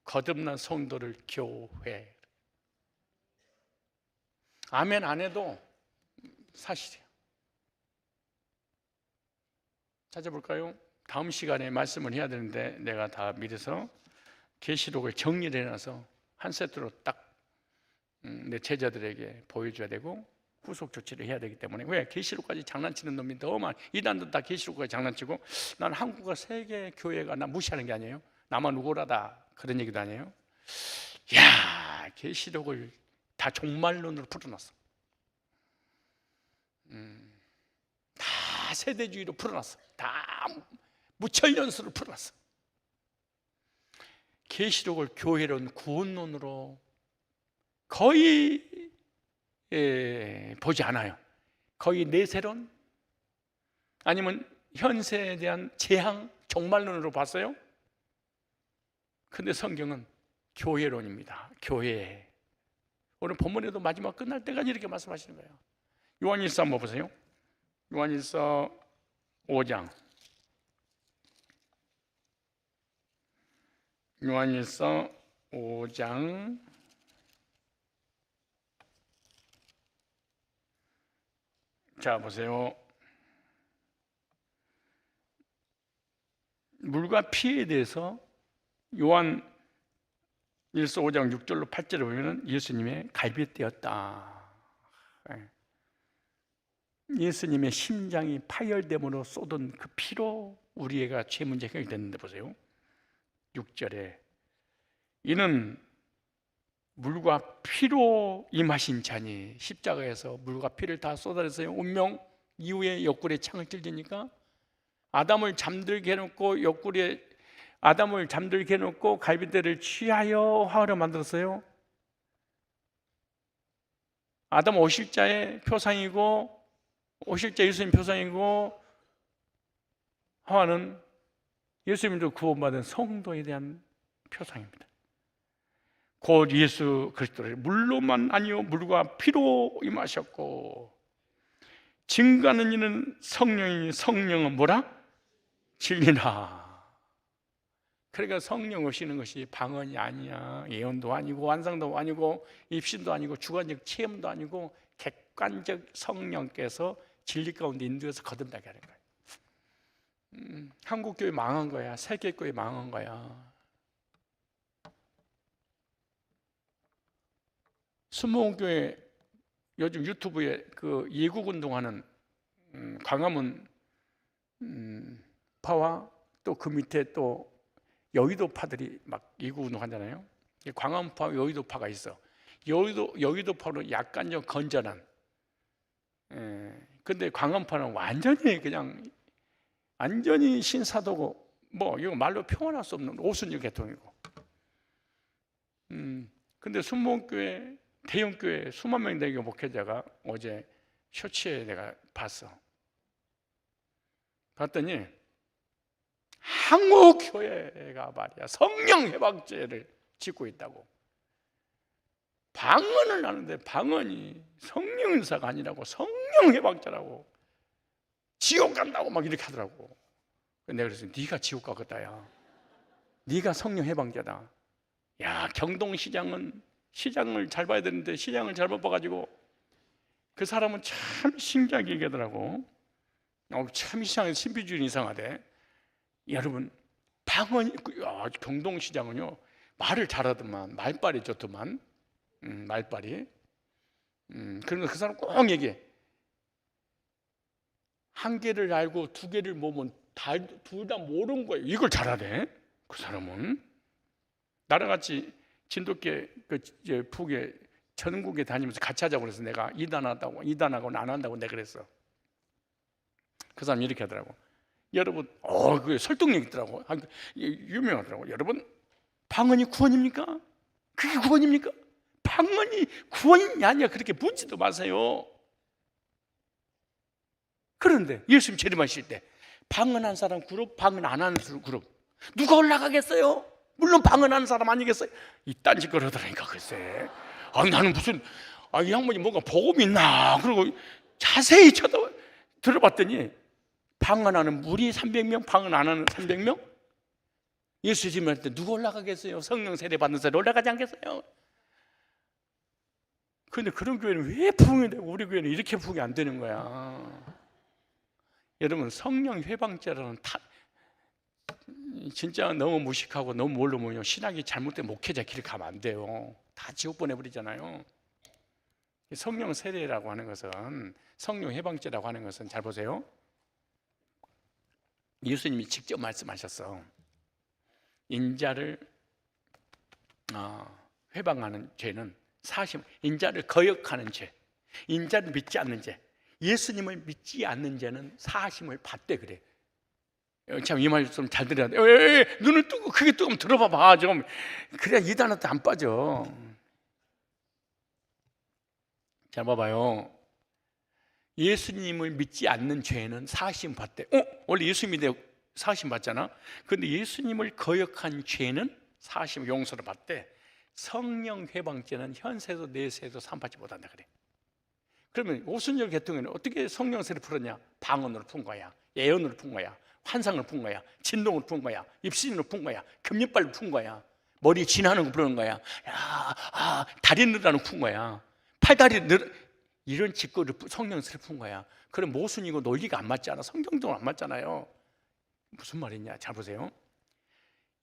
거듭난 성도를 교회. 아멘 안 해도 사실이에요. 찾아볼까요? 다음 시간에 말씀을 해야 되는데 내가 다 미래서 계시록을 정리를 해놔서 한 세트로 딱 내 제자들에게 보여줘야 되고 후속 조치를 해야 되기 때문에. 왜? 계시록까지 장난치는 놈이 너무 많아. 이단도 다 계시록까지 장난치고 난 한국과 세계 교회가 나 무시하는 게 아니에요. 나만 우월하다 그런 얘기도 아니에요. 야, 계시록을 다 종말론으로 풀어놨어. 다 세대주의로 풀어놨어. 다 무천년수로 풀어놨어. 계시록을 교회론 구원론으로 거의 보지 않아요. 거의 내세론 아니면 현세에 대한 재앙 종말론으로 봤어요. 근데 성경은 교회론입니다. 교회. 오늘 본문에도 마지막 끝날 때까지 이렇게 말씀하시는 거예요. 요한일서 한번 보세요. 요한일서 5장. 요한일서 5장 자 보세요. 물과 피에 대해서 요한 1서 5장 6절로 8절에 보면 예수님의 갈빗대였다. 예수님의 심장이 파열됨으로 쏟은 그 피로 우리가 죄 문제 해결됐는데 보세요. 6절에 이는 물과 피로 임하신 자니, 십자가에서 물과 피를 다 쏟아내서요. 운명 이후에 옆구리에 창을 찔리니까 아담을 잠들게 해놓고 갈빗대를 취하여 화를 만들었어요. 아담 오실자의 표상이고 오실자 예수님 표상이고, 하와는 예수님도 구원받은 성도에 대한 표상입니다. 곧 예수 그리스도를 물로만 아니요 물과 피로 임하셨고, 증거하는 이는 성령이니 성령은 뭐라? 진리라. 그러니까 성령 오시는 것이 방언이 아니야. 예언도 아니고 완상도 아니고 입신도 아니고 주관적 체험도 아니고 객관적 성령께서 진리 가운데 인도해서 거듭나게 하는 거야. 한국교회 망한 거야. 세계교회 망한 거야. 순복음교회 요즘 유튜브에 그 예국운동하는 광화문 파와 또 그 밑에 또 여의도파들이 막 예국운동하잖아요. 광화문파, 여의도파가 있어. 여의도파는 약간 좀 건전한. 근데 광화문파는 완전히 신사도고 뭐 이거 말로 표현할 수 없는 오순절 계통이고. 근데 순복음교회 대형교회 수만 명 되는 목회자가 어제 쇼츠에 내가 봤어. 봤더니 한국교회가 말이야 성령 해방죄를 짓고 있다고. 방언을 하는데 방언이 성령 은사가 아니라고 성령 해방죄라고, 지옥 간다고 막 이렇게 하더라고. 내가 그래서 네가 지옥 가겠다야. 네가 성령 해방죄다. 야, 경동시장은 시장을 잘 봐야 되는데 시장을 잘못 봐가지고 그 사람은 참 신기하게 얘기하더라고. 참 시장에서 신비주의 이상하대. 여러분, 방언이 경동시장은요 말을 잘하더만 말빨이 좋더만 말빨이 그러니까 그 사람 꼭 얘기해. 한 개를 알고 두 개를 모으면 둘 다 모르는 거예요. 이걸 잘하네 그 사람은. 나랑 같이 진돗개 북에 전국에 다니면서 같이 하자고 그래서 내가 이단하고 안 한다고 내가 그랬어. 그 사람이 이렇게 하더라고. 여러분, 그 설득력 있더라고. 유명하더라고. 여러분, 방언이 구원입니까? 그게 구원입니까? 방언이 구원이 아니야. 그렇게 묻지도 마세요. 그런데 예수님 재림하실 때 방언한 사람 그룹, 방언 안 하는 그룹 누가 올라가겠어요? 물론 방언하는 사람 아니겠어요? 이딴 짓 그러더라니까 글쎄. 나는 무슨 이 양반이 뭔가 복음이 있나 그러고 자세히 들어봤더니 방언하는 무리 300명, 방언 안 하는 300명? 예수 재림할 때 누가 올라가겠어요? 성령 세례 받는 사람이 올라가지 않겠어요? 그런데 그런 교회는 왜 부흥이 되고 우리 교회는 이렇게 부흥이 안 되는 거야? 여러분, 성령 회방죄라는 진짜 너무 무식하고 너무 모르면 신학이 잘못된 목회자 길 가면 안 돼요. 다 지옥 보내버리잖아요. 성령 세례라고 하는 것은, 성령 회방죄라고 하는 것은, 잘 보세요. 예수님이 직접 말씀하셨어. 인자를 회방하는 죄는 인자를 거역하는 죄, 인자를 믿지 않는 죄, 예수님을 믿지 않는 죄는 사하심을 받되 그래. 참 이 말 좀 잘 들어야 돼. 눈을 뜨고 크게 뜨고 들어봐봐 좀. 그래야 이단한테 안 빠져. 잘 봐봐요. 예수님을 믿지 않는 죄는 사하심 받되. 원래 예수 믿어 사하심 받잖아. 그런데 예수님을 거역한 죄는 사하심 용서를 받되 성령 회방죄는 현세도 내세도 산받지 못한다 그래. 그러면 오순절 계통에는 어떻게 성령세를 풀었냐? 방언으로 푼 거야, 예언으로 푼 거야, 환상을 푼 거야, 진동을 푼 거야, 입신으로 푼 거야, 금리빨로 푼 거야, 머리 진하는 거 부르는 거야, 다리 늘어나는 거 푼 거야, 팔다리 이런 짓거리를 성령세를 푼 거야. 그럼 모순이고 논리가 안 맞잖아. 성경도 안 맞잖아요. 무슨 말이냐? 잘 보세요.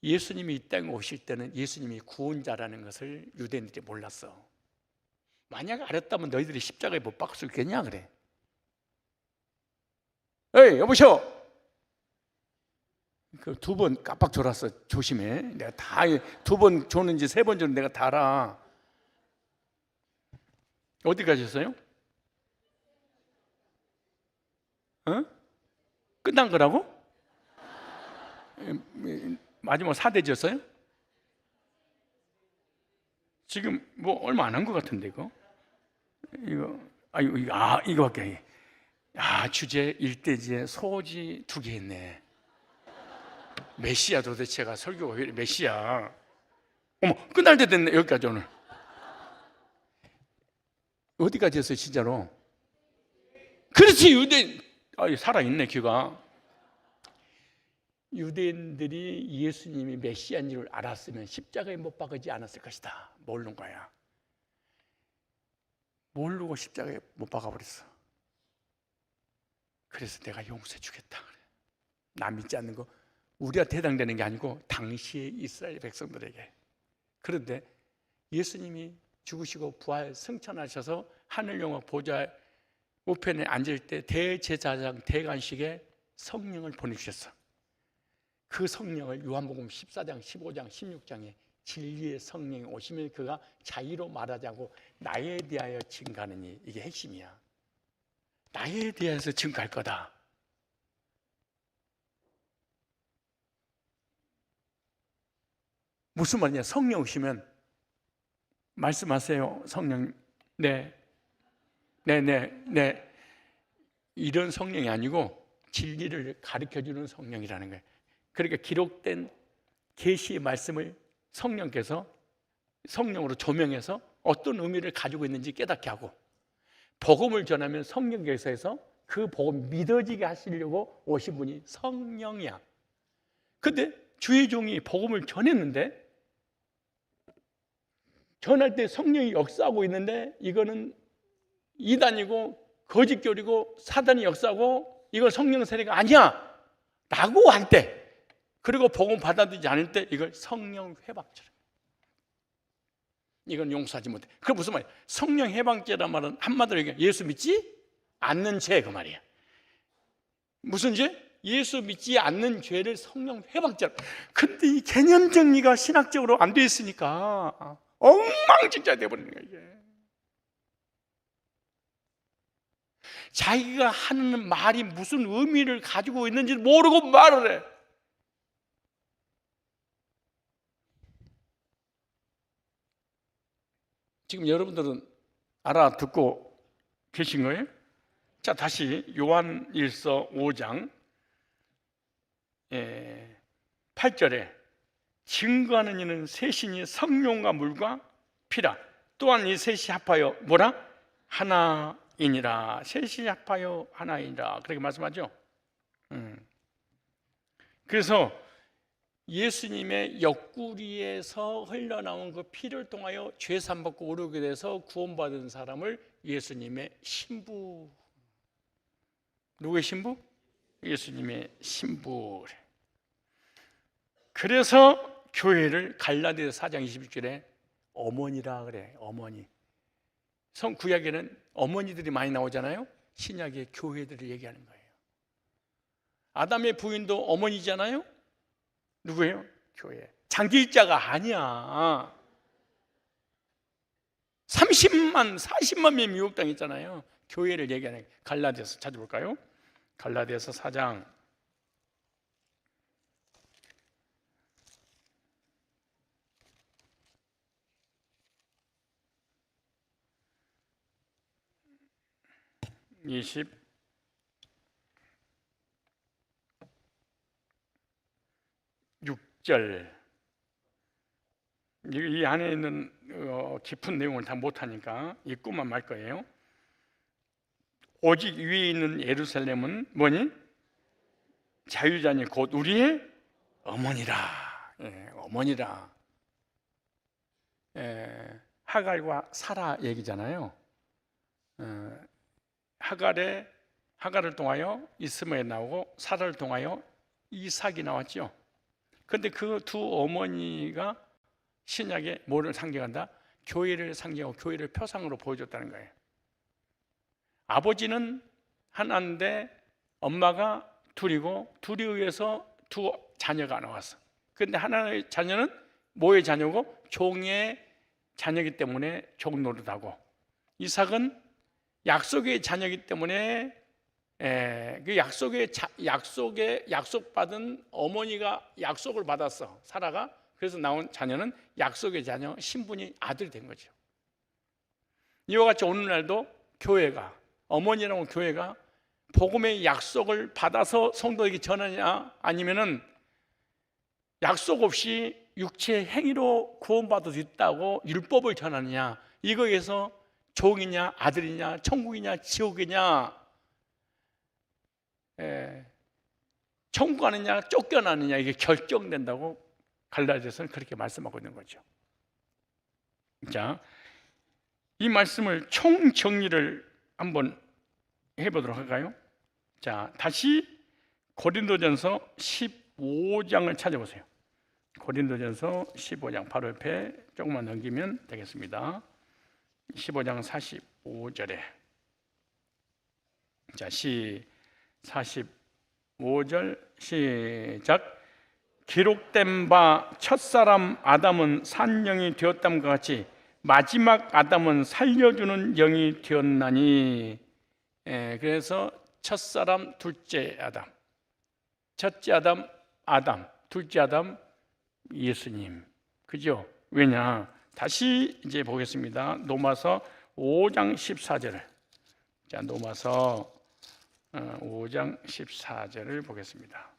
예수님이 이 땅에 오실 때는 예수님이 구원자라는 것을 유대인들이 몰랐어. 만약 알았다면 너희들이 십자가에 못 박을 수 있겠냐 그래. 에이 여보셔, 그 2번 깜빡 졸았어. 조심해. 내가 다 2번 줬는지 3번 줬는지 내가 다 알아. 어디 가셨어요? 끝난 거라고? 마지막 4대지였어요? 지금 뭐 얼마 안 한 것 같은데 이거밖에. 주제 1대지에 소지 2개 했네. 메시아 도대체가 설교가 왜 메시아? 어머, 끝날 때 됐네. 여기까지 오늘. 어디까지 했어요 진짜로? 그렇지, 유대인. 살아있네 귀가. 유대인들이 예수님이 메시아인 줄 알았으면 십자가에 못 박지 않았을 것이다. 모르는 거야. 모르고 십자가에 못 박아버렸어. 그래서 내가 용서해 주겠다 그래. 나 믿지 않는 거 우리한테 해당되는 게 아니고 당시의 이스라엘 백성들에게. 그런데 예수님이 죽으시고 부활 승천하셔서 하늘 영광 보좌 우편에 앉을 때 대제사장 대관식에 성령을 보내주셨어. 그 성령을 요한복음 14장, 15장, 16장에 진리의 성령이 오시면 그가 자의로 말하자고 나에 대하여 증거하느니, 이게 핵심이야. 나에 대해서 증거할 거다. 무슨 말이냐? 성령 오시면 말씀하세요. 성령, 네. 이런 성령이 아니고 진리를 가르쳐주는 성령이라는 거예요. 그러니까 기록된 계시의 말씀을 성령께서 성령으로 조명해서 어떤 의미를 가지고 있는지 깨닫게 하고, 복음을 전하면 성령께서 그 복음 믿어지게 하시려고 오신 분이 성령이야. 근데 주의 종이 복음을 전했는데, 전할 때 성령이 역사하고 있는데 이거는 이단이고 거짓교리고 사단이 역사하고 이건 성령 세례가 아니야 라고 할 때, 그리고 복음 받아들이지 않을 때 이걸 성령 회방죄라. 이건 용서하지 못해. 그게 무슨 말이야? 성령 회방죄란 말은 한마디로 얘기해 예수 믿지 않는 죄 그 말이야. 무슨 죄? 예수 믿지 않는 죄를 성령 회방죄라. 근데 이 개념 정리가 신학적으로 안 돼 있으니까 엉망진창이 돼버리는 거야 이게. 자기가 하는 말이 무슨 의미를 가지고 있는지 모르고 말을 해. 지금 여러분들은 알아듣고 계신 거예요? 자, 다시 요한일서 5장 8절에 증거하는 이는 셋이니 성령과 물과 피라. 또한 이 셋이 합하여 뭐라? 하나이니라. 셋이 합하여 하나이니라. 그렇게 말씀하죠. 그래서 예수님의 옆구리에서 흘러나온 그 피를 통하여 죄 사함받고 오르게 돼서 구원받은 사람을 예수님의 신부. 누구의 신부? 예수님의 신부. 그래서 교회를 갈라디아서 4장 21절에 어머니라 그래. 어머니. 구약에는 어머니들이 많이 나오잖아요. 신약의 교회들을 얘기하는 거예요. 아담의 부인도 어머니잖아요. 누구예요? 교회. 장기일자가 아니야. 30만, 40만 명이 미혹당했잖아요. 교회를 얘기하는 거예요. 갈라디아서 찾아볼까요? 갈라디아서 4장 26절. 이 안에 있는 깊은 내용을 다 못하니까 읽고만 말 거예요. 오직 위에 있는 예루살렘은 뭐니? 자유자니 곧 우리의 어머니라. 어머니라. 하갈과 사라 얘기잖아요. 하갈을 통하여 이스마엘 나오고 사라를 통하여 이삭이 나왔죠. 그런데 그 두 어머니가 신약에 뭐를 상징한다? 교회를 상징하고 교회를 표상으로 보여줬다는 거예요. 아버지는 하나인데 엄마가 둘이고 둘이 의해서 두 자녀가 나왔어. 그런데 하나의 자녀는 뭐의 자녀고? 종의 자녀이기 때문에 종 노릇하고, 이삭은 약속의 자녀이기 때문에 그 약속받은 어머니가 약속을 받았어, 사라가. 그래서 나온 자녀는 약속의 자녀, 신분이 아들이 된 거죠. 이와 같이 오늘날도 교회가, 어머니라고 교회가 복음의 약속을 받아서 성도에게 전하냐, 아니면은 약속 없이 육체 행위로 구원받을 수 있다고 율법을 전하느냐, 이거에서 종이냐 아들이냐 천국이냐 지옥이냐, 천국 가느냐 쫓겨나느냐, 이게 결정된다고 갈라디아서는 그렇게 말씀하고 있는 거죠. 자, 이 말씀을 총정리를 한번 해보도록 할까요? 자, 다시 고린도전서 15장을 찾아보세요. 고린도전서 15장 바로 옆에 조금만 넘기면 되겠습니다. 15장 45절에 자, 45절 시작. 기록된 바 첫사람 아담은 산영이 되었담과 같이 마지막 아담은 살려주는 영이 되었나니. 그래서 첫사람, 둘째 아담, 첫째 아담 아담, 둘째 아담 예수님, 그죠? 왜냐? 다시 이제 보겠습니다. 로마서 5장 14절을. 자, 로마서 5장 14절을 보겠습니다.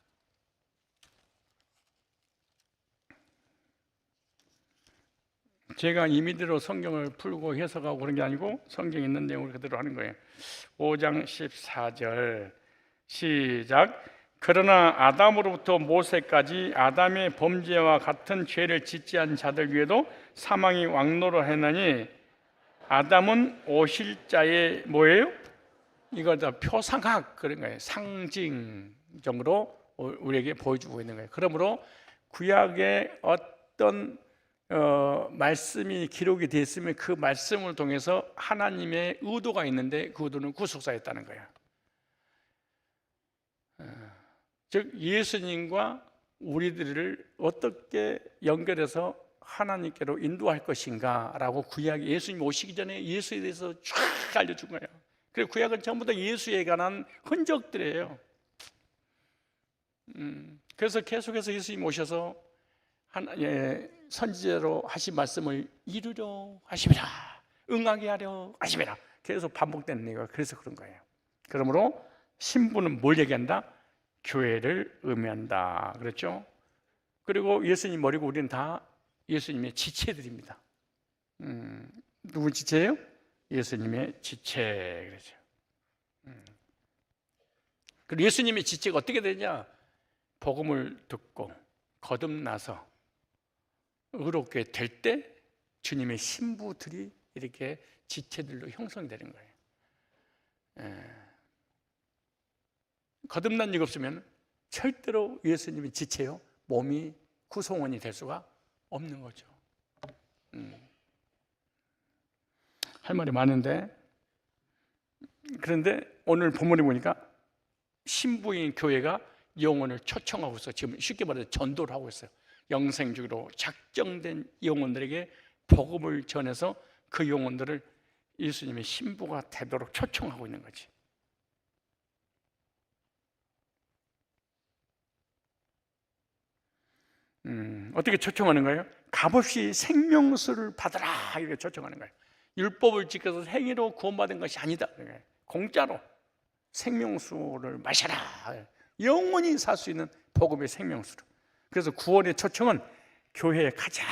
제가 임의대로 성경을 풀고 해석하고 그런 게 아니고 성경에 있는 내용을 그대로 하는 거예요. 5장 14절 시작. 그러나 아담으로부터 모세까지 아담의 범죄와 같은 죄를 짓지 않은 자들 위에도 사망이 왕노를 했나니, 아담은 오실 자의 뭐예요? 이걸 다 표상학 그런 거예요. 상징적으로 우리에게 보여주고 있는 거예요. 그러므로 구약의 어떤 말씀이 기록이 되어 있으면 그 말씀을 통해서 하나님의 의도가 있는데 그 의도는 구속사였다는 거예요. 즉 예수님과 우리들을 어떻게 연결해서 하나님께로 인도할 것인가라고 구약이 예수님 오시기 전에 예수에 대해서 쫙 알려준 거예요. 그리고 구약은 전부 다 예수에 관한 흔적들이에요. 그래서 계속해서 예수님 오셔서 선지자로 하신 말씀을 이루려 하심이라, 응하게 하려 하심이라 계속 반복되는 얘기가 그래서 그런 거예요. 그러므로 신부는 뭘 얘기한다? 교회를 의미한다 그랬죠. 그리고 예수님 머리고 우리는 다 예수님의 지체들입니다. 누구 지체예요? 예수님의 지체 그러죠. 그리고 예수님의 지체가 어떻게 되냐? 복음을 듣고 거듭나서 의롭게 될 때 주님의 신부들이 이렇게 지체들로 형성되는 거예요. 거듭난 적 없으면 절대로 예수님의 지체요, 몸이 구성원이 될 수가 없는 거죠. 할 말이 많은데, 그런데 오늘 본문에 보니까 신부인 교회가 영혼을 초청하고 있어요. 지금 쉽게 말해서 전도를 하고 있어요. 영생주기로 작정된 영혼들에게 복음을 전해서 그 영혼들을 예수님의 신부가 되도록 초청하고 있는 거지. 어떻게 초청하는 거예요? 값없이 생명수를 받으라 이렇게 초청하는 거예요. 율법을 지켜서 행위로 구원받은 것이 아니다. 공짜로 생명수를 마셔라. 영원히 살 수 있는 복음의 생명수로. 그래서 구원의 초청은 교회의 가장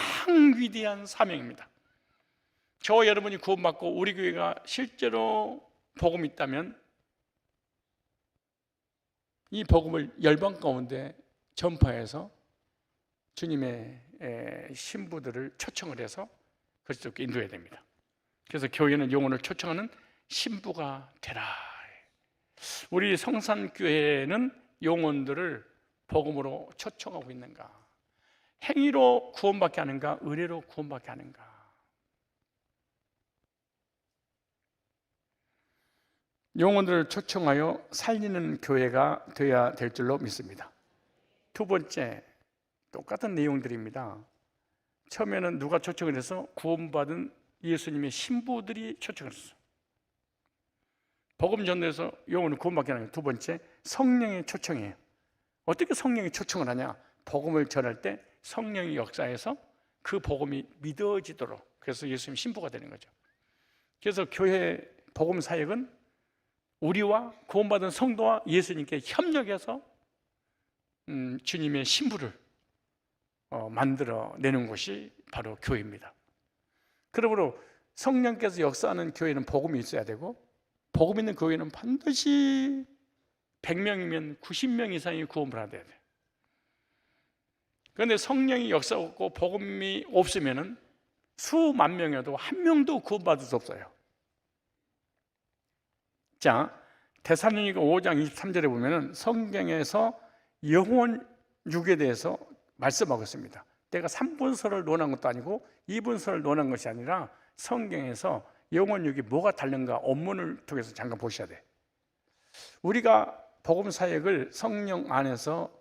위대한 사명입니다. 저와 여러분이 구원받고 우리 교회가 실제로 복음이 있다면 이 복음을 열방 가운데 전파해서 주님의 신부들을 초청을 해서 그리스도께 인도해야 됩니다. 그래서 교회는 영혼을 초청하는 신부가 되라. 우리 성산교회는 영혼들을 복음으로 초청하고 있는가? 행위로 구원받게 하는가? 의례로 구원받게 하는가? 영혼들을 초청하여 살리는 교회가 되어야 될 줄로 믿습니다. 두 번째, 똑같은 내용들입니다. 처음에는 누가 초청을 해서 구원받은 예수님의 신부들이 초청을 했어요. 복음 전도에서 영혼을 구원받게 하는 두 번째, 성령의 초청이에요. 어떻게 성령이 초청을 하냐? 복음을 전할 때 성령이 역사해서 그 복음이 믿어지도록, 그래서 예수님 신부가 되는 거죠. 그래서 교회 복음 사역은 우리와 구원받은 성도와 예수님께 협력해서 주님의 신부를 만들어내는 것이 바로 교회입니다. 그러므로 성령께서 역사하는 교회는 복음이 있어야 되고, 복음 있는 교회는 반드시 100명이면 90명 이상이 구원을 받아야 돼요. 그런데 성령이 역사 없고 복음이 없으면 수만 명이어도 한 명도 구원받을 수 없어요. 자, 데살로니가 5장 23절에 보면 성경에서 영혼 육에 대해서 말씀하고 있습니다. 내가 3분서를 논한 것도 아니고 2분서를 논한 것이 아니라 성경에서 영혼 육이 뭐가 다른가 원문을 통해서 잠깐 보셔야 돼. 우리가 복음 사역을 성령 안에서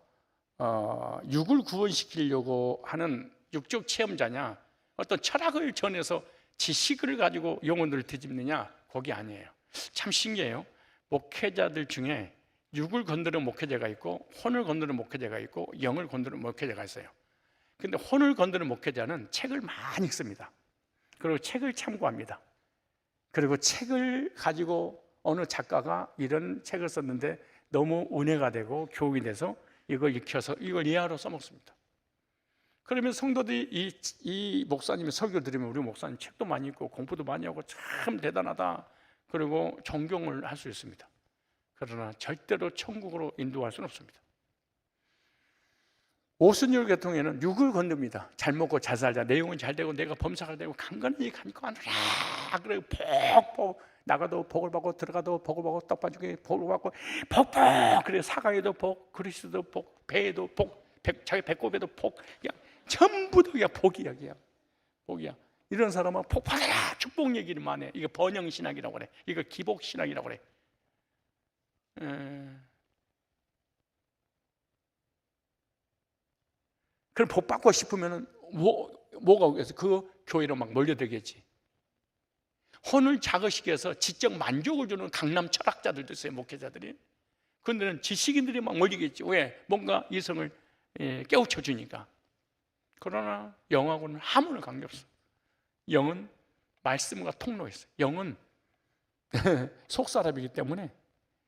육을 구원시키려고 하는 육적 체험자냐, 어떤 철학을 전해서 지식을 가지고 영혼들을 뒤집느냐, 거기 아니에요. 참 신기해요. 목회자들 중에 육을 건드는 목회자가 있고 혼을 건드는 목회자가 있고 영을 건드는 목회자가 있어요. 근데 혼을 건드는 목회자는 책을 많이 읽습니다. 그리고 책을 참고합니다. 그리고 책을 가지고 어느 작가가 이런 책을 썼는데 너무 은혜가 되고 교훈이 돼서 이걸 익혀서 이걸 이해하러 써먹습니다. 그러면 성도들이 이 목사님의 설교 들으면 우리 목사님 책도 많이 읽고 공부도 많이 하고 참 대단하다, 그리고 존경을 할 수 있습니다. 그러나 절대로 천국으로 인도할 수는 없습니다. 오순절 계통에는 육을 건듭니다. 잘 먹고 잘 살자, 내용은 잘 되고 내가 범사가 되고 강건히 간구하노라, 그리고 퍽퍽 나가도 복을 받고 들어가도 복을 받고 떡 봐주게 복을 받고 복복 그래 사강에도 복 그리스도 복 배에도 복 자기 배꼽에도 복 그냥 전부 다 그냥 복이야 그냥 복이야. 이런 사람은 복 받아라 축복 얘기를만 해. 이거 번영신학이라고 그래. 이거 기복신학이라고 그래. 그럼 복 받고 싶으면은 뭐가 오겠어? 그 교회로 막 몰려들겠지. 혼을 자극시켜서 위해서 지적 만족을 주는 강남 철학자들도 있어요, 목회자들이. 그런데는 지식인들이 막 몰리겠지. 왜? 뭔가 이성을 깨우쳐 주니까. 그러나 영하고는 아무런 관계없어. 영은 말씀과 통로였어요. 영은 속사람이기 때문에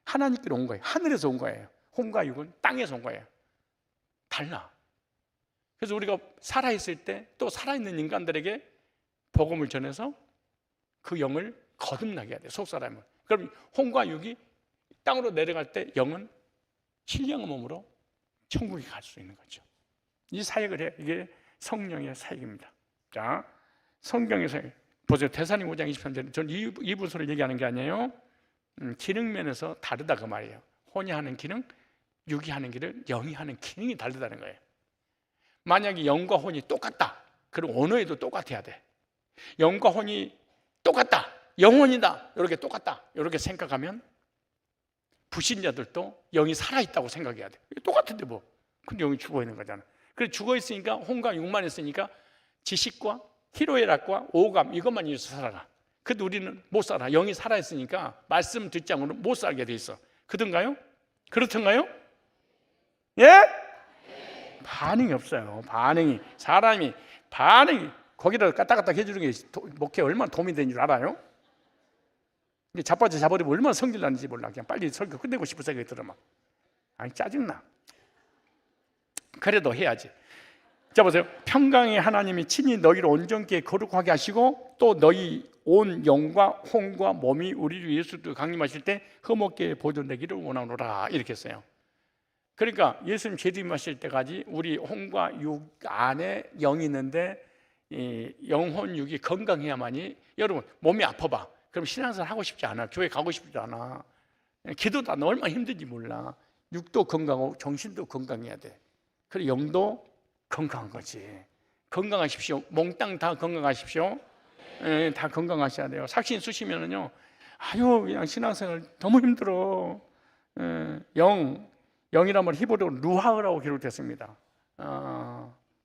하나님께로 온 거예요. 하늘에서 온 거예요. 혼과 육은 땅에서 온 거예요. 달라. 그래서 우리가 살아있을 때 또 살아있는 인간들에게 복음을 전해서 그 영을 거듭나게 해야 돼요. 속사람은. 그럼 혼과 육이 땅으로 내려갈 때 영은 신령한 몸으로 천국에 갈 수 있는 거죠. 이 사역을 해. 이게 성령의 사역입니다. 자, 성경의 사역. 보세요. 데살로니가 5장 23절에 전 이 부서를 얘기하는 게 아니에요. 기능면에서 다르다 그 말이에요. 혼이 하는 기능, 육이 하는 길을 영이 하는 기능이 다르다는 거예요. 만약에 영과 혼이 똑같다. 그럼 언어에도 똑같아야 돼. 영과 혼이 똑같다. 영혼이다. 이렇게 똑같다. 이렇게 생각하면 불신자들도 영이 살아있다고 생각해야 돼. 똑같은데 뭐. 근데 영이 죽어있는 거잖아. 그래서 죽어있으니까 혼과 육만 있으니까 지식과 희로애락과 오감 이것만 위해서 살아가. 근데 우리는 못 살아. 영이 살아있으니까 말씀 듣지 않고는 못 살게 돼 있어. 그런가요? 그렇던가요? 예? 반응이 없어요. 사람이 반응이 거기다 까딱까딱 해주는 게 목회에 얼마나 도움이 되는 줄 알아요? 자빠져 자버리면 얼마나 성질 나는지 몰라. 그냥 빨리 설교 끝내고 싶은 생각이 들어 막. 아니 짜증나. 그래도 해야지. 자 보세요. 평강의 하나님이 친히 너희를 온전케 거룩하게 하시고 또 너희 온 영과 혼과 몸이 우리를 예수도 강림하실 때 흠없게 보존되기를 원하노라 이렇게 했어요. 그러니까 예수님 재림하실 때까지 우리 혼과 육 안에 영이 있는데 이 영혼 육이 건강해야만이. 여러분 몸이 아파봐. 그럼 신앙생활 하고 싶지 않아. 교회 가고 싶지 않아. 기도도 안 얼마나 힘든지 몰라. 육도 건강하고 정신도 건강해야 돼. 그리고 영도 건강한 거지. 건강하십시오. 몽땅 다 건강하십시오. 다 건강하셔야 돼요. 삭신 쓰시면은요, 아유 그냥 신앙생활 너무 힘들어. 영이란 말 히브리어로 루하흐라고 기록됐습니다.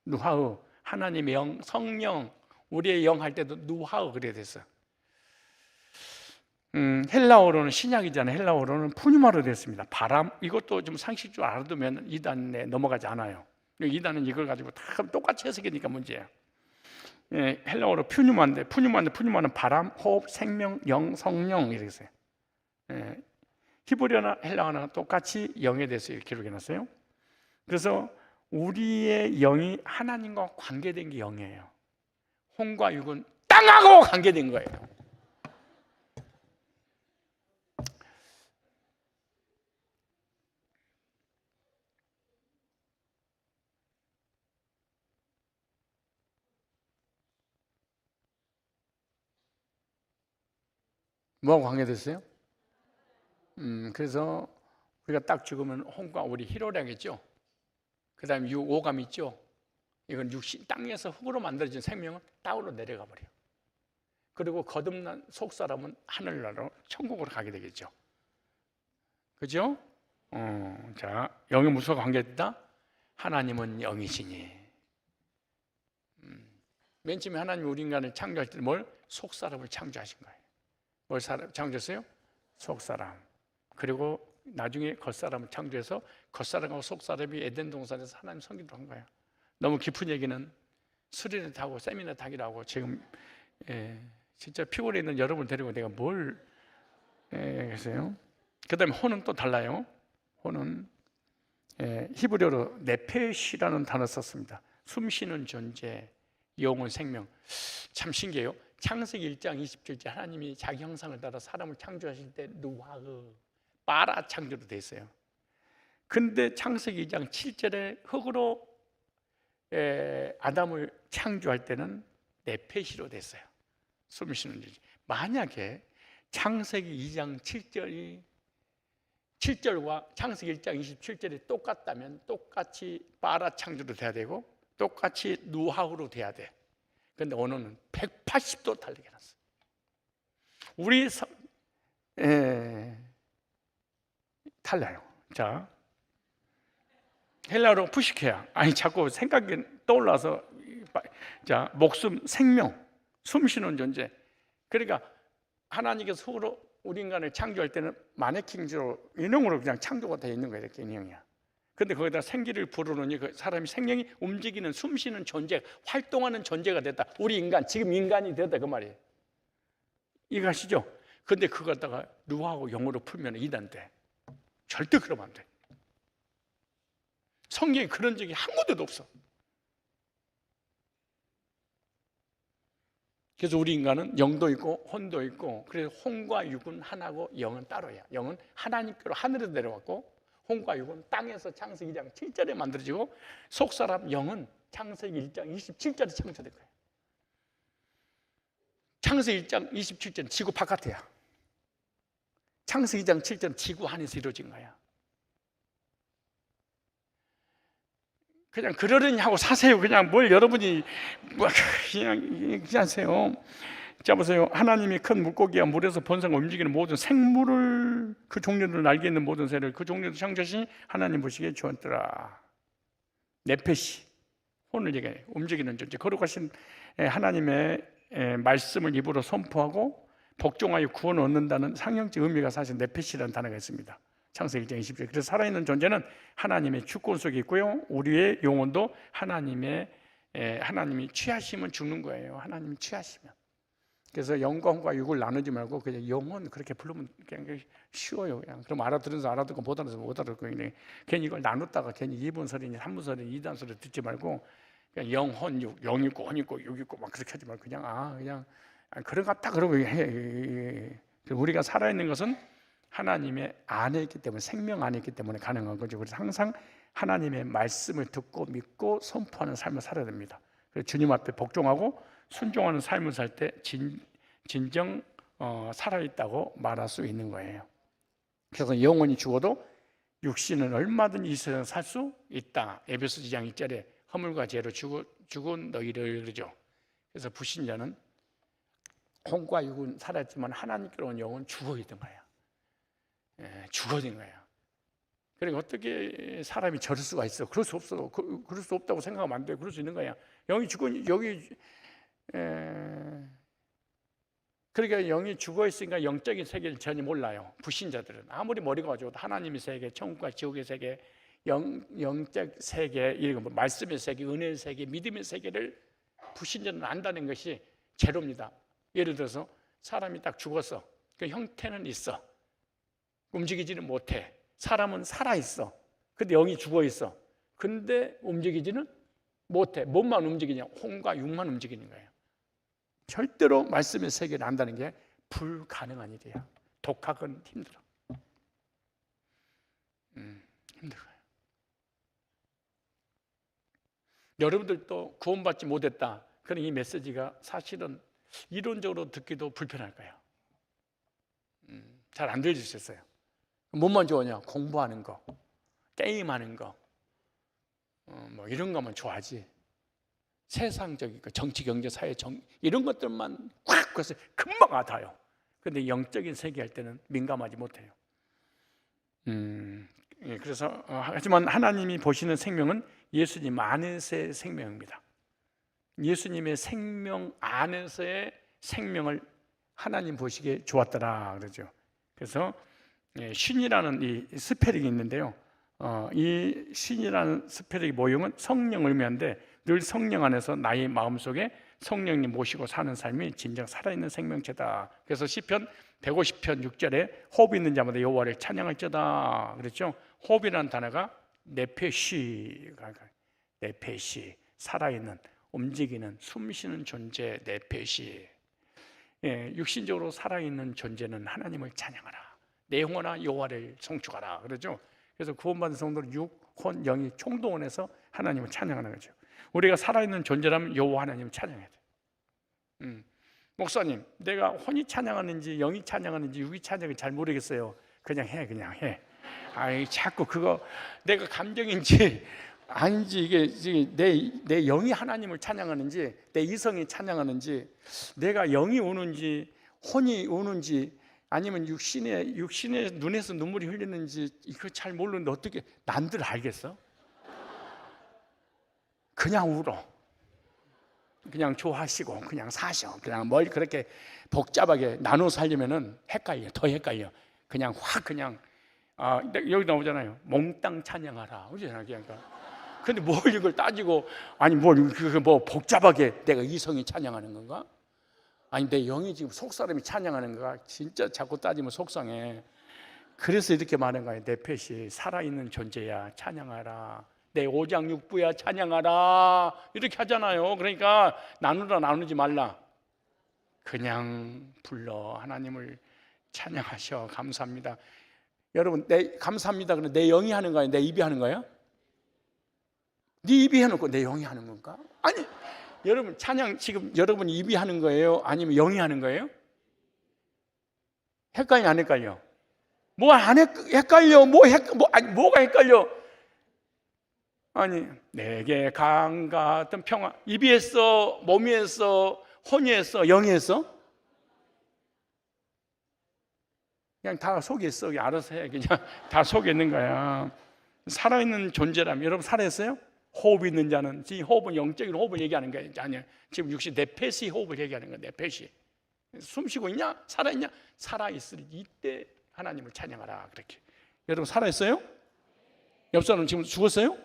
루하흐 하나님의 영, 성령, 우리의 영 할 때도 루하흐 그래 됐어. 헬라어로는 신약이잖아요. 헬라어로는 푸뉴마로 됐습니다. 바람. 이것도 좀 상식적으로 알아두면 이단에 넘어가지 않아요. 이단은 이걸 가지고 다 똑같이 해석이니까 문제예요. 헬라어로 푸뉴마는 바람, 호흡, 생명, 영, 성령 이렇게 써요. 히브리어나 헬라어나 똑같이 영에 대해서 기록해놨어요. 그래서 우리의 영이 하나님과 관계된 게 영이에요. 혼과 육은 땅하고 관계된 거예요. 뭐하고 관계됐어요? 그래서 우리가 딱 죽으면 혼과 우리 희로애락이죠. 그 다음에 오감 있죠. 이건 육신 땅에서 흙으로 만들어진 생명은 땅으로 내려가 버려. 그리고 거듭난 속사람은 하늘나라로 천국으로 가게 되겠죠. 그죠? 자, 영의 무엇과 관계됐다? 하나님은 영이시니. 맨 처음에 하나님이 우리 인간을 창조할 때 뭘? 속사람을 창조하신 거예요. 뭘 창조했어요? 속사람. 그리고 나중에 겉사람을 창조해서 겉사람하고 속사람이 에덴 동산에서 하나님 섬기도록 한 거예요. 너무 깊은 얘기는 수련회 타고 세미나 타기로 하고 지금 진짜 피곤해 있는 여러분 데리고 내가 뭘 했어요? 그 다음에 혼은 또 달라요. 혼은 히브리어로 네페시라는 단어 썼습니다. 숨쉬는 존재, 영혼, 생명. 참 신기해요. 창세기 1장 27절 하나님이 자기 형상을 따라 사람을 창조하실 때 누하흐 빠라 창조로 돼 있어요. 근데 창세기 2장 7절에 흙으로 아담을 창조할 때는 네페시로 됐어요. 숨쉬는 존재. 만약에 창세기 2장 7절과 창세기 1장 27절이 똑같다면 똑같이 바라 창조로 돼야 되고 똑같이 누하우로 돼야 돼. 그런데 오늘은 180도 다르게 해놨어. 달라요. 자, 헬라어로 푸시케야. 아니 자꾸 생각이 떠올라서, 자, 목숨, 생명, 숨쉬는 존재. 그러니까 하나님께서 서로 우리 인간을 창조할 때는 마네킹으로 인형으로 그냥 창조가 되어 있는 거예요. 이렇게 인형이야. 근데 거기다 생기를 불어넣으니 그 사람이 생명이 움직이는 숨쉬는 존재, 활동하는 존재가 됐다. 우리 인간, 지금 인간이 됐다 그 말이에요. 이거 아시죠? 근데 그거 갖다가 루하고 영어로 풀면 이단돼. 절대 그러면 안 돼. 성경에 그런 적이 한 군데도 없어. 그래서 우리 인간은 영도 있고 혼도 있고, 그래서 혼과 육은 하나고 영은 따로야. 영은 하나님께로 하늘에서 내려왔고, 혼과 육은 땅에서 창세기 2장 7절에 만들어지고, 속사람 영은 창세기 1장 27절에 창조된 거야. 창세기 1장 27절은 지구 바깥이야. 창세기 2장 7절은 지구 안에서 이루어진 거야. 그냥 그러려니 하고 사세요. 그냥 뭘 여러분이 그냥 하세요. 자 보세요. 하나님이 큰 물고기와 물에서 번성과 움직이는 모든 생물을, 그 종류들, 날개 있는 모든 새를 그 종류도 창조하시니 하나님 보시기에 좋았더라. 네페시, 혼을 얘기해, 움직이는 존재, 거룩하신 하나님의 말씀을 입으로 선포하고 복종하여 구원을 얻는다는 상형적 의미가 사실 네페시라는 단어가 있습니다. 창세기 1장 20절. 그래서 살아있는 존재는 하나님의 주권 속에 있고요, 우리의 영혼도 하나님이 취하시면 죽는 거예요. 하나님이 취하시면. 그래서 영과 혼과 육을 나누지 말고 그냥 영혼 그렇게 부르면 그냥 쉬워요. 그냥. 그럼 알아들은 사람 알아듣고 못 알아들은 사람 못 알아듣고, 괜히 이걸 나눴다가 괜히 2분설이니 3분설이니 2단설을 듣지 말고 그냥 영, 혼, 육, 영 있고 혼 있고 육 있고 막 그렇게 하지 말고 그냥 그런 것 같다 그러고 해. 우리가 살아있는 것은 하나님의 안에 있기 때문에, 생명 안에 있기 때문에 가능한 거죠. 그래서 항상 하나님의 말씀을 듣고 믿고 선포하는 삶을 살아야 됩니다. 그래서 주님 앞에 복종하고 순종하는 삶을 살 때 진정 살아있다고 말할 수 있는 거예요. 그래서 영혼이 죽어도 육신은 얼마든지 이 세상에 살 수 있다. 에베소 2장 1절에 허물과 죄로 죽은 너희를 그러죠. 그래서 불신자는 혼과 육은 살았지만 하나님께로 온 영은 죽어있던 거예요. 죽어진 거예요. 그러니까 어떻게 사람이 저럴 수가 있어? 그럴 수 없어. 그럴 수 없다고 생각하면 안 돼. 그럴 수 있는 거야. 영이 그러니까 영이 죽어 있으니까 영적인 세계를 전혀 몰라요. 불신자들은 아무리 머리가 좋아도 하나님의 세계, 천국과 지옥의 세계, 영적 세계, 이런 거 말씀의 세계, 은혜의 세계, 믿음의 세계를 불신자는 안다는 것이 제로입니다. 예를 들어서 사람이 딱 죽었어. 그 형태는 있어. 움직이지는 못해. 사람은 살아있어. 근데 영이 죽어있어. 근데 움직이지는 못해. 몸만 움직이냐? 혼과 육만 움직이는 거예요. 절대로 말씀의 세계를 안다는 게 불가능한 일이야. 독학은 힘들어. 힘들어요. 여러분들도 구원받지 못했다. 그런 이 메시지가 사실은 이론적으로 듣기도 불편할 거예요. 잘 안 들릴 수 있어요. 뭐만 좋아하냐? 공부하는 거, 게임하는 거, 뭐 이런 거만 좋아하지. 세상적인 거, 정치, 경제, 사회, 이런 것들만 꽉 그래서 금방 알아요. 그런데 영적인 세계 할 때는 민감하지 못해요. 그래서 하지만 하나님이 보시는 생명은 예수님 안에서의 생명입니다. 예수님의 생명 안에서의 생명을 하나님 보시기에 좋았더라 그러죠. 그래서 신이라는 이 스펠링이 있는데요. 이 신이라는 스펠링 모형은 성령을 의미하는데, 늘 성령 안에서 나의 마음속에 성령님 모시고 사는 삶이 진정 살아있는 생명체다. 그래서 시편 150편 6절에 호흡 있는 자마다 여호와를 찬양할지어다 그랬죠. 호흡이라는 단어가 네페시, 살아있는, 움직이는, 숨쉬는 존재, 네페시. 육신적으로 살아있는 존재는 하나님을 찬양하라. 내 영혼아 여호와를 송축하라 그러죠. 그래서 구원받은 성도는 육, 혼, 영이 총동원해서 하나님을 찬양하는 거죠. 우리가 살아있는 존재라면 여호와 하나님을 찬양해야 돼. 목사님, 내가 혼이 찬양하는지 영이 찬양하는지 육이 찬양하는지 잘 모르겠어요. 그냥 해. 아이, 자꾸 그거 내가 감정인지 아닌지, 이게 내 영이 하나님을 찬양하는지 내 이성이 찬양하는지, 내가 영이 우는지 혼이 우는지 아니면 육신의 눈에서 눈물이 흘리는지 이거 잘 모르는데 어떻게 남들 알겠어? 그냥 울어, 그냥 좋아하시고 그냥 사셔. 그냥 뭘 그렇게 복잡하게 나눠 살려면은 더 헷갈려. 그냥 확 그냥 여기 나오잖아요. 몽땅 찬양하라. 그러니까. 근데 뭘 이걸 따지고, 아니 뭐 복잡하게 내가 이성이 찬양하는 건가? 아니 내 영이 지금 속사람이 찬양하는 거야. 진짜 자꾸 따지면 속상해. 그래서 이렇게 말하는 거예요. 내 펫이 살아있는 존재야, 찬양하라. 내 오장육부야, 찬양하라. 이렇게 하잖아요. 그러니까 나누지 말라. 그냥 불러 하나님을 찬양하셔. 감사합니다. 여러분, 감사합니다. 그럼 내 영이 하는 거예요? 내 입이 하는 거예요? 네 입이 해놓고 내 영이 하는 건가? 아니, 여러분 찬양 지금 여러분 입이 하는 거예요? 아니면 영이 하는 거예요? 헷갈려 안 헷갈려? 헷갈려? 뭐가 헷갈려? 아니, 내게 강 같은 평화. 입이 했어? 몸이 했어? 혼이 했어? 영이 했어? 그냥 다 속에 있어. 알아서 해. 그냥 다 속에 있는 거야. 살아있는 존재라면, 여러분 살아있어요? 호흡이 있는 자는, 지금 호흡은 영적인 호흡을 얘기하는 거예요. 아니야, 지금 육신 내 펫이 호흡을 얘기하는 거야. 내 펫이 숨 쉬고 있냐? 살아있냐? 살아있으리 이때 하나님을 찬양하라. 그렇게. 여러분 살아있어요? 옆 사람 지금 죽었어요?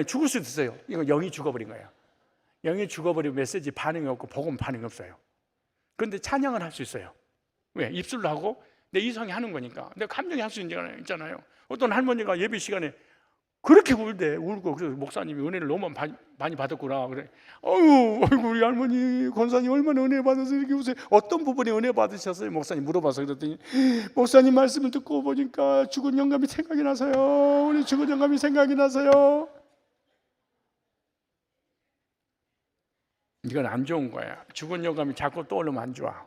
죽을 수도 있어요. 이거 영이 죽어버린 거예요. 영이 죽어버리면 메시지 반응이 없고 복음 반응이 없어요. 그런데 찬양을 할 수 있어요. 왜? 입술로 하고 내 이성이 하는 거니까. 내가 감정이 할 수 있잖아요. 어떤 할머니가 예배 시간에 그렇게 울고, 그래서 목사님이 은혜를 너무 많이 받았구나. 그래. 아이고, 우리 할머니, 권사님 얼마나 은혜 받아서 이렇게 우세요. 어떤 부분에 은혜 받으셨어요? 목사님 물어봐서 그랬더니, 목사님 말씀을 듣고 보니까 죽은 영감이 생각이 나서요. 우리 죽은 영감이 생각이 나서요. 이건 안 좋은 거야. 죽은 영감이 자꾸 떠오르면 안 좋아.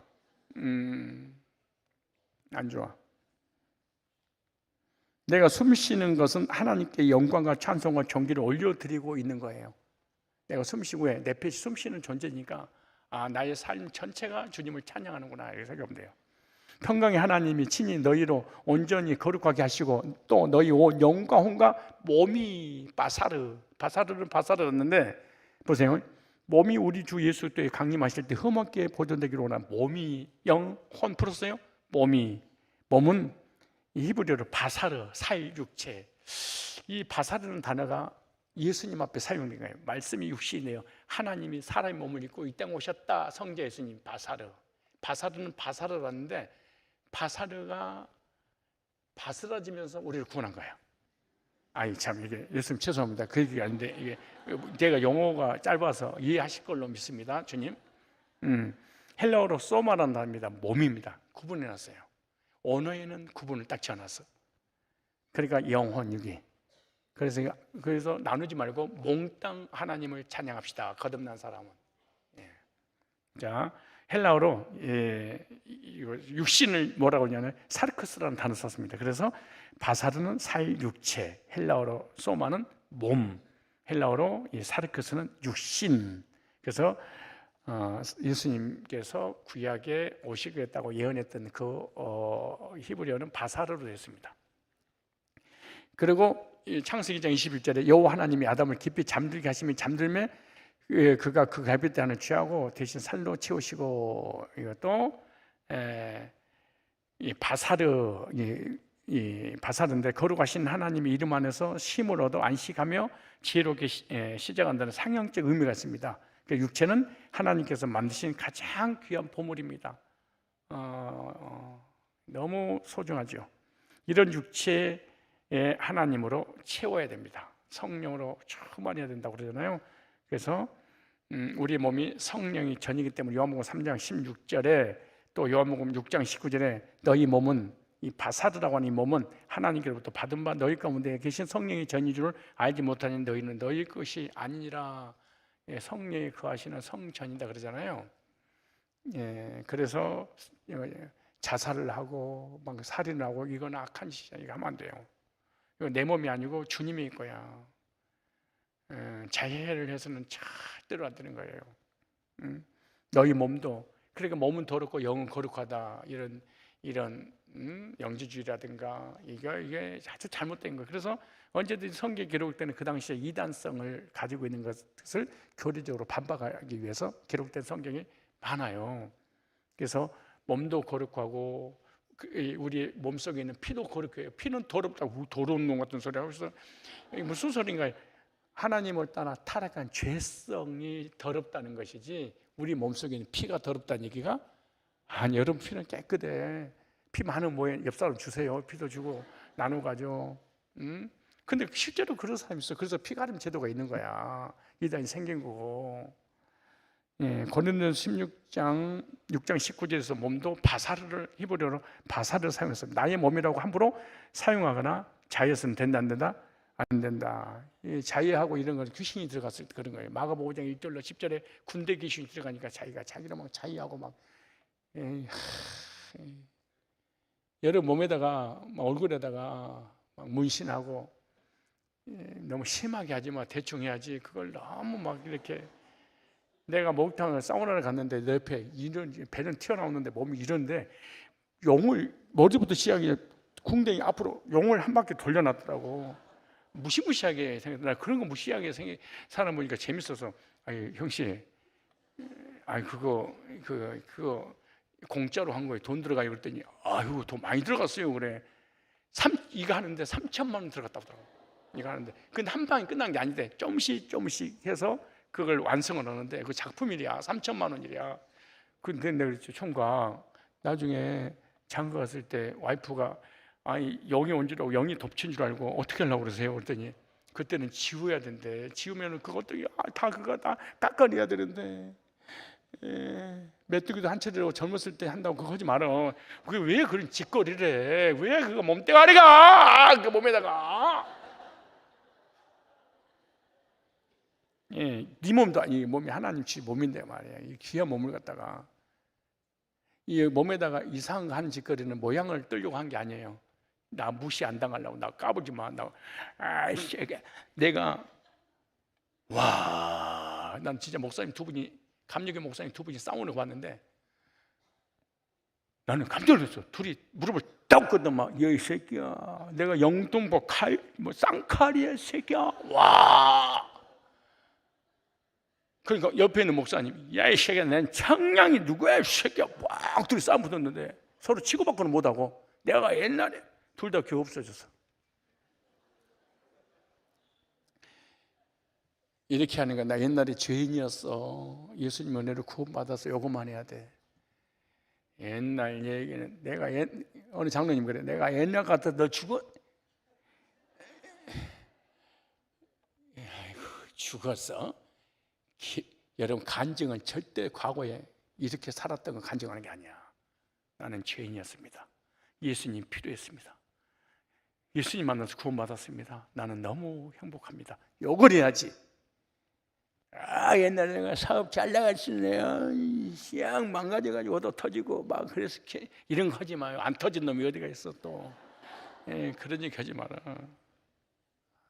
안 좋아. 내가 숨 쉬는 것은 하나님께 영광과 찬송과 존귀를 올려드리고 있는 거예요. 내가 숨 쉬고 내 펫이 숨 쉬는 존재니까 나의 삶 전체가 주님을 찬양하는구나, 이렇게 생각하면 돼요. 평강의 하나님이 친히 너희로 온전히 거룩하게 하시고 또 너희 영과 혼과 몸이 바사르는 바사르였는데, 보세요. 몸이 우리 주 예수 때 강림하실 때 흠없게 보존되기로 원한 몸이 영, 혼 풀었어요. 몸은 히브리어로 바사르, 살육체. 이 바사르는 단어가 예수님 앞에 사용된 거예요. 말씀이 육신이에요. 하나님이 사람의 몸을 입고 이 땅에 오셨다. 성자 예수님 바사르는 바사르라는데, 바사르가 바스라지면서 우리를 구원한 거예요. 아이 참, 이게 예수님 죄송합니다. 그 얘기가 아닌데, 이게 제가 용어가 짧아서 이해하실 걸로 믿습니다. 주님. 헬라어로 소마라는 단어입니다. 몸입니다. 구분해놨어요. 언어에는 구분을 딱 지어놨어. 그러니까 영혼, 육이. 그래서 나누지 말고 몽땅 하나님을 찬양합시다. 거듭난 사람은. 자, 헬라어로 육신을 뭐라고 하냐면 사르크스라는 단어 썼습니다. 그래서 바사르는 살육체, 헬라어로 소마는 몸, 헬라어로 사르크스는 육신. 그래서 예수님께서 구약에 오시겠다고 예언했던 그 히브리어는 바사르로 되었습니다. 그리고 창세기 2장 21절에 여호와 하나님이 아담을 깊이 잠들게 하시며 잠들매 그가 그 갈빗 때 안을 취하고 대신 살로 채우시고, 이것도 바사르인데 거룩하신 하나님의 이름 안에서 쉼을 얻어 안식하며 지혜롭게 시작한다는 상형적 의미가 있습니다. 육체는 하나님께서 만드신 가장 귀한 보물입니다. 너무 소중하죠. 이런 육체의 하나님으로 채워야 됩니다. 성령으로 충만해야 된다고 그러잖아요. 그래서 우리 몸이 성령이 전이기 때문에 요한복음 3장 16절에 또 요한복음 6장 19절에 너희 몸은, 이 바사르라고 하는 이 몸은 하나님께로부터 받은 바 너희 가운데 계신 성령의 전이 줄을 알지 못하니 너희는 너희 것이 아니니라. 성령이 거하시는 성전이다 그러잖아요. 그래서 자살을 하고 막 살인을 하고 이건 악한 짓이야. 이거 하면 안 돼요. 이거 내 몸이 아니고 주님의 거야. 자해를 해서는 절대로 안 되는 거예요. 너희 몸도, 그러니까 몸은 더럽고 영은 거룩하다, 이런 영지주의라든가 이게 아주 잘못된 거예요. 그래서 언제든지 성경에 기록되는 그 당시에 이단성을 가지고 있는 것을 교리적으로 반박하기 위해서 기록된 성경이 많아요. 그래서 몸도 거룩하고 우리 몸속에 있는 피도 거룩해요. 피는 더럽다고, 더러운 놈 같은 소리 하고 있어. 무슨 소린가요? 하나님을 떠나 타락한 죄성이 더럽다는 것이지 우리 몸속에 있는 피가 더럽다는 얘기가 아니, 여러분 피는 깨끗해. 피 많은 뭐에 옆 사람 주세요. 피도 주고 나누어 가죠. 근데 실제로 그런 사람이 있어. 그래서 피가름 제도가 있는 거야. 이단이 생긴 거고. 고린도전서 16장 6장 19절에서 몸도 바사르를, 히브리어로 바사르를 사용했습니다. 나의 몸이라고 함부로 사용하거나 자유해서는 된다 안 된다? 안 된다. 자유하고 이런 건 귀신이 들어갔을 때 그런 거예요. 마가복음 5장 1절로 10절에 군대 귀신이 들어가니까 자기가 자기를 막 자유하고 막 여러 몸에다가 막 얼굴에다가 막 문신하고 너무 심하게 하지 마. 대충 해야지. 그걸 너무 막 이렇게 내가 목욕탕을 사우나를 갔는데 내 옆에 이런 배는 튀어나오는데 몸이 이런데 용을 머리부터 시작해 궁뎅이 앞으로 용을 한 바퀴 돌려놨더라고. 무시무시하게 생겼다. 나 그런 거 무시하게 생긴 사람 보니까 재밌어서 아니 형씨, 아니 그거 공짜로 한 거예요. 돈 들어가요. 그랬더니 아유 돈 많이 들어갔어요. 그래. 이거 하는데 3천만 원 들어갔다고 하더라고. 이거 하는데 근데 한 방에 끝난 게 아닌데 조금씩 해서 그걸 완성을 하는데 그 작품이랴 3천만 원이랴. 근데 내가 그랬죠. 총각 나중에 장가 갔을 때 와이프가 아니 영이 온 줄 알고 영이 덮친 줄 알고 어떻게 하려고 그러세요? 그랬더니 그때는 지워야 된대. 지우면은 그것도 다 그거 다 깎아내야 되는데 메뚜기도 한 채로 젊었을 때 한다고 그거 하지 말어. 그게 왜 그런 짓거리를 해? 왜 그거 몸뚱아리가 그 몸에다가 네 몸도 아니 몸이 하나님 주 몸인데 말이야. 이 귀한 몸을 갖다가 이 몸에다가 이상한 짓거리는 모양을 뜨려고 한 게 아니에요. 나 무시 안 당하려고. 나 까불지 마. 나 아이씨 내가 와, 난 진짜 목사님 두 분이 감리교 목사님 두 분이 싸우는 거 봤는데 나는 깜짝 놀랐어. 둘이 무릎을 딱 꿇더니 막, 야, 이 새끼야. 내가 영동보 뭐 쌍칼이야, 새끼야. 와. 그러니까 옆에 있는 목사님, 야, 이 새끼야, 난 청량이 누구야, 이 새끼야. 막 둘이 싸움 붙었는데 서로 치고받고는 못하고 내가 옛날에 둘 다 교회 없어졌어. 이렇게 하는 거야. 나 옛날에 죄인이었어. 예수님 은혜로 구원받아서 요것만 해야 돼. 옛날 얘기는 내가 어느 장로님 그래. 내가 옛날 같아 너 죽어? 아이고, 죽었어? 여러분 간증은 절대 과거에 이렇게 살았던 거 간증하는 게 아니야. 나는 죄인이었습니다. 예수님 필요했습니다. 예수님 만나서 구원받았습니다. 나는 너무 행복합니다. 요걸 해야지. 아, 옛날에 내가 사업 잘 나갔을래요. 막 망가져가지고 얻어 터지고 막 그래서 이런 거 하지 마요. 안 터진 놈이 어디가 있어 또. 그런 얘기 하지 마라.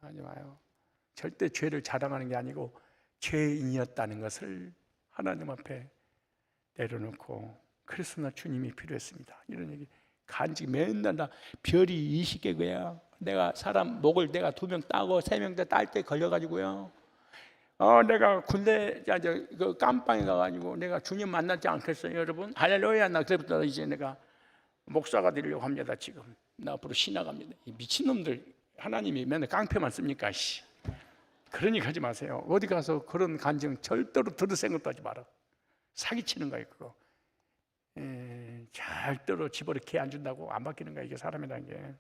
하지 마요. 절대 죄를 자랑하는 게 아니고 죄인이었다는 것을 하나님 앞에 내려놓고 그래서 나 주님이 필요했습니다. 이런 얘기 간증 맨날 나 별이 20개고요. 내가 사람 목을 내가 2명 따고 3명 다 딸 때 걸려가지고요. 내가 군대 그 깜빵에 가가지고 내가 주님 만났지 않겠어요, 여러분? 할렐루야. 나 그때부터 이제 내가 목사가 되려고 합니다. 지금 나 앞으로 신학합니다. 이 미친놈들 하나님이 맨날 깡패만 씁니까? 씨. 그런 얘기 하지 마세요. 어디 가서 그런 간증 절대로 들을 생각도 하지 마라. 사기치는 거예요, 그거. 절대로 집어를 개 안 준다고 안 바뀌는 거야, 이게 사람이라는 게.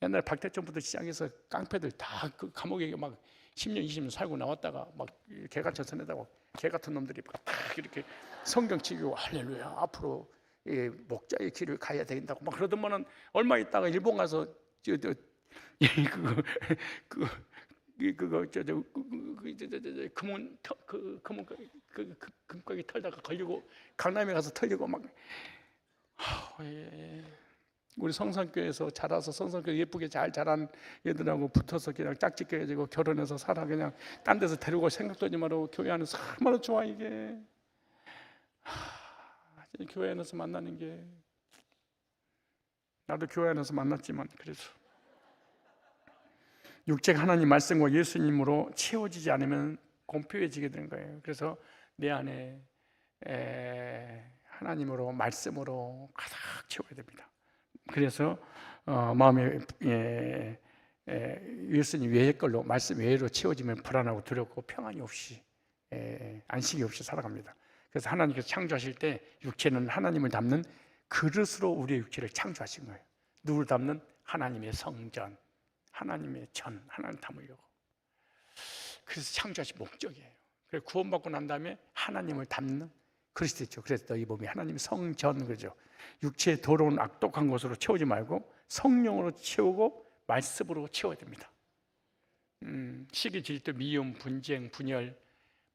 옛날 박태천부터 시작해서 깡패들 다 그 감옥에 막 10년, 20년 살고 나왔다가 막 개같이 선에다가 개 같은 놈들이 딱 이렇게 성경 치고 할렐루야 앞으로 목자의 길을 가야 된다고 막 그러더만은 얼마 있다가 일본 가서 금가기 털다가 걸리고 강남에 가서 털리고 막. 예. 우리 성산교회에서 자라서 성산교회 예쁘게 잘 자란 애들하고 붙어서 그냥 짝짓기 해가지고 결혼해서 살아. 그냥 딴 데서 데리고 생각도 하지 말고 교회 안에서 얼마나 좋아 이게. 교회 안에서 만나는 게, 나도 교회 안에서 만났지만 그래서 육체가 하나님 말씀과 예수님으로 채워지지 않으면 공표해지게 되는 거예요. 그래서 내 안에 하나님으로 말씀으로 가득 채워야 됩니다. 그래서 마음에 예수님 외의 걸로, 말씀 외로 채워지면 불안하고 두렵고 평안이 없이, 안식이 없이 살아갑니다. 그래서 하나님께서 창조하실 때 육체는 하나님을 담는 그릇으로 우리의 육체를 창조하신 거예요. 누구를 담는? 하나님의 성전, 하나님의 전, 하나님 담으려고. 그래서 창조하신 목적이에요. 그래서 구원받고 난 다음에 하나님을 담는 그릇이 됐죠. 그래서 너희 몸이 하나님의 성전, 그죠? 육체의 더러운 악독한 것으로 채우지 말고 성령으로 채우고 말씀으로 채워야 됩니다. 시기 질투, 미움, 분쟁, 분열,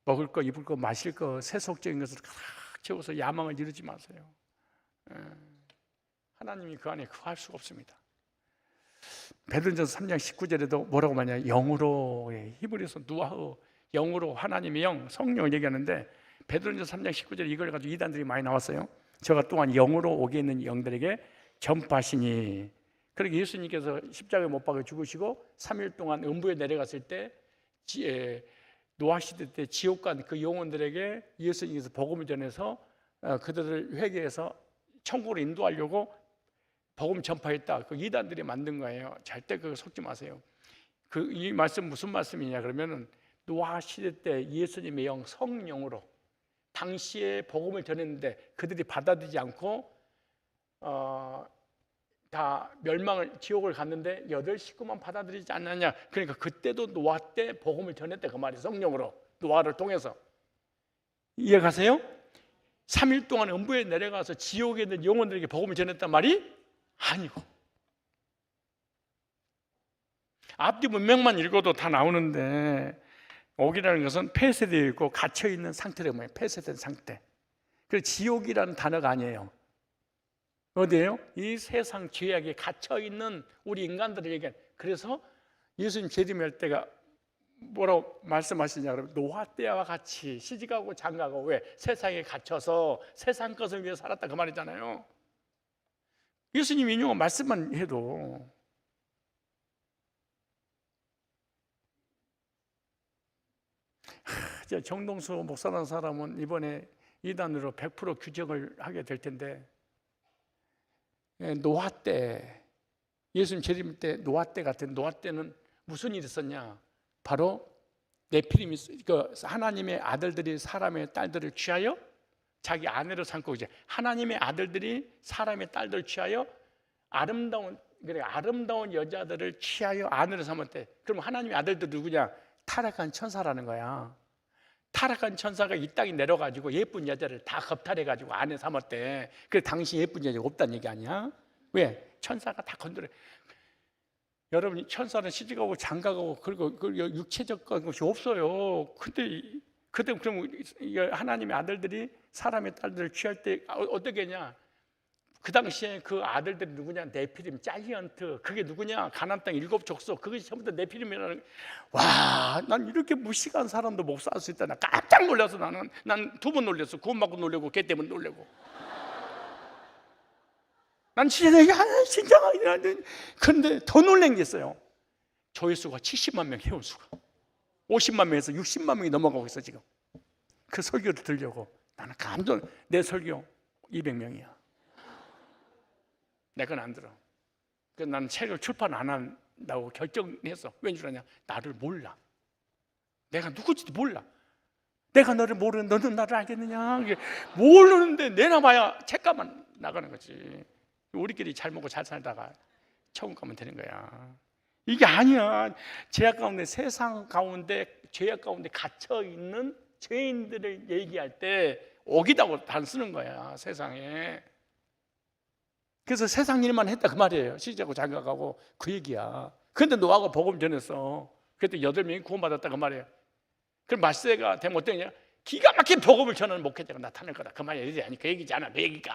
먹을 거, 입을 거, 마실 거, 세속적인 것을 가득 채워서 야망을 이루지 마세요. 하나님이 그 안에 거할 수가 없습니다. 베드로전서 3장 19절에도 뭐라고 말하냐? 영으로, 히브리서 누아흐, 영으로, 하나님의 영, 성령을 얘기하는데 베드로전서 3장 19절에 이걸 가지고 이단들이 많이 나왔어요. 저가 또한 영으로 오게 있는 영들에게 전파하시니. 그러니까 예수님께서 십자가에 못 박아 죽으시고 3일 동안 음부에 내려갔을 때 노아 시대 때 지옥 간 그 영혼들에게 예수님께서 복음을 전해서 그들을 회개해서 천국으로 인도하려고 복음 전파했다. 그 이단들이 만든 거예요. 절대 그거 속지 마세요. 이 말씀 무슨 말씀이냐 그러면은 노아 시대 때 예수님의 영, 성령으로 당시에 복음을 전했는데 그들이 받아들이지 않고 다 멸망을, 지옥을 갔는데 8식구만 받아들이지 않느냐. 그러니까 그때도 노아 때 복음을 전했대, 그 말이. 성령으로, 노아를 통해서. 이해가세요? 3일 동안 음부에 내려가서 지옥에 있는 영혼들에게 복음을 전했단 말이 아니고, 앞뒤 문맥만 읽어도 다 나오는데, 옥이라는 것은 폐쇄되어 있고 갇혀있는 상태라고 해요. 폐쇄된 상태. 그래서 지옥이라는 단어가 아니에요. 어디예요? 이 세상 죄악에 갇혀있는 우리 인간들을 얘기하는. 그래서 예수님 재림할 때가 뭐라고 말씀하시냐 그러면 노아 때와 같이 시집가고 장가가고, 왜? 세상에 갇혀서 세상 것을 위해 살았다, 그 말이잖아요. 예수님 인용한 말씀만 해도. 정동수 목사라는 사람은 이번에 이단으로 100% 규정을 하게 될 텐데, 노아 때, 예수님 재림 때 노아 때 같은, 노아 때는 무슨 일이 있었냐? 바로 네피림이, 하나님의 아들들이 사람의 딸들을 취하여 자기 아내로 삼고, 이제 하나님의 아들들이 사람의 딸들을 취하여 아름다운 여자들을 취하여 아내로 삼았대. 그럼 하나님의 아들들 누구냐? 타락한 천사라는 거야. 타락한 천사가 이 땅에 내려가지고 예쁜 여자를 다 겁탈해가지고 아내 삼았대. 그래, 당신 예쁜 여자가 없다는 얘기 아니야? 왜? 천사가 다 건드려. 여러분, 천사는 시집가고 장가가고 그리고 육체적 것이 없어요. 근데 그럼 하나님의 아들들이 사람의 딸들을 취할 때 어떻게 했냐? 그 당시에 그 아들들이 누구냐? 네피림, 자이언트. 그게 누구냐? 가나안 땅 7 족속. 그것이 전부 다 네피림이라는. 와, 난 이렇게 무식한 사람도 목사할 수 있다. 나 깜짝 놀라서 난 2번 놀랐어. 구원받고 놀래고 걔 때문에 놀래고. 난 진짜 그런데 더 놀란 게 있어요. 조회수가 70만 명, 회원수가 50만 명에서 60만 명이 넘어가고 있어 지금. 그 설교를 들려고 나는 내 설교 200명이야. 내가 안 들어. 그래서 나는 책을 출판 안 한다고 결정했어. 왠 줄 아냐? 나를 몰라. 내가 누구지도 몰라. 내가 너를 모르는 너는 나를 알겠느냐? 모르는데 내나 봐야 책가만 나가는 거지. 우리끼리 잘 먹고 잘 살다가 천국 가면 되는 거야. 이게 아니야. 죄악 가운데, 세상 가운데, 죄악 가운데 갇혀 있는 죄인들을 얘기할 때 옥이라고 단 쓰는 거야, 세상에. 그래서 세상 일만 했다 그 말이에요. 시집가고 장가가고 그 얘기야. 그런데 노아가 복음 전했어. 그때 8명이 구원받았다 그 말이에요. 그럼 말세가 되면 어떠냐? 기가 막힌 복음을 전하는 목회자가 나타날 거다. 그 말이 아니 그 얘기지 않아. 그 얘기가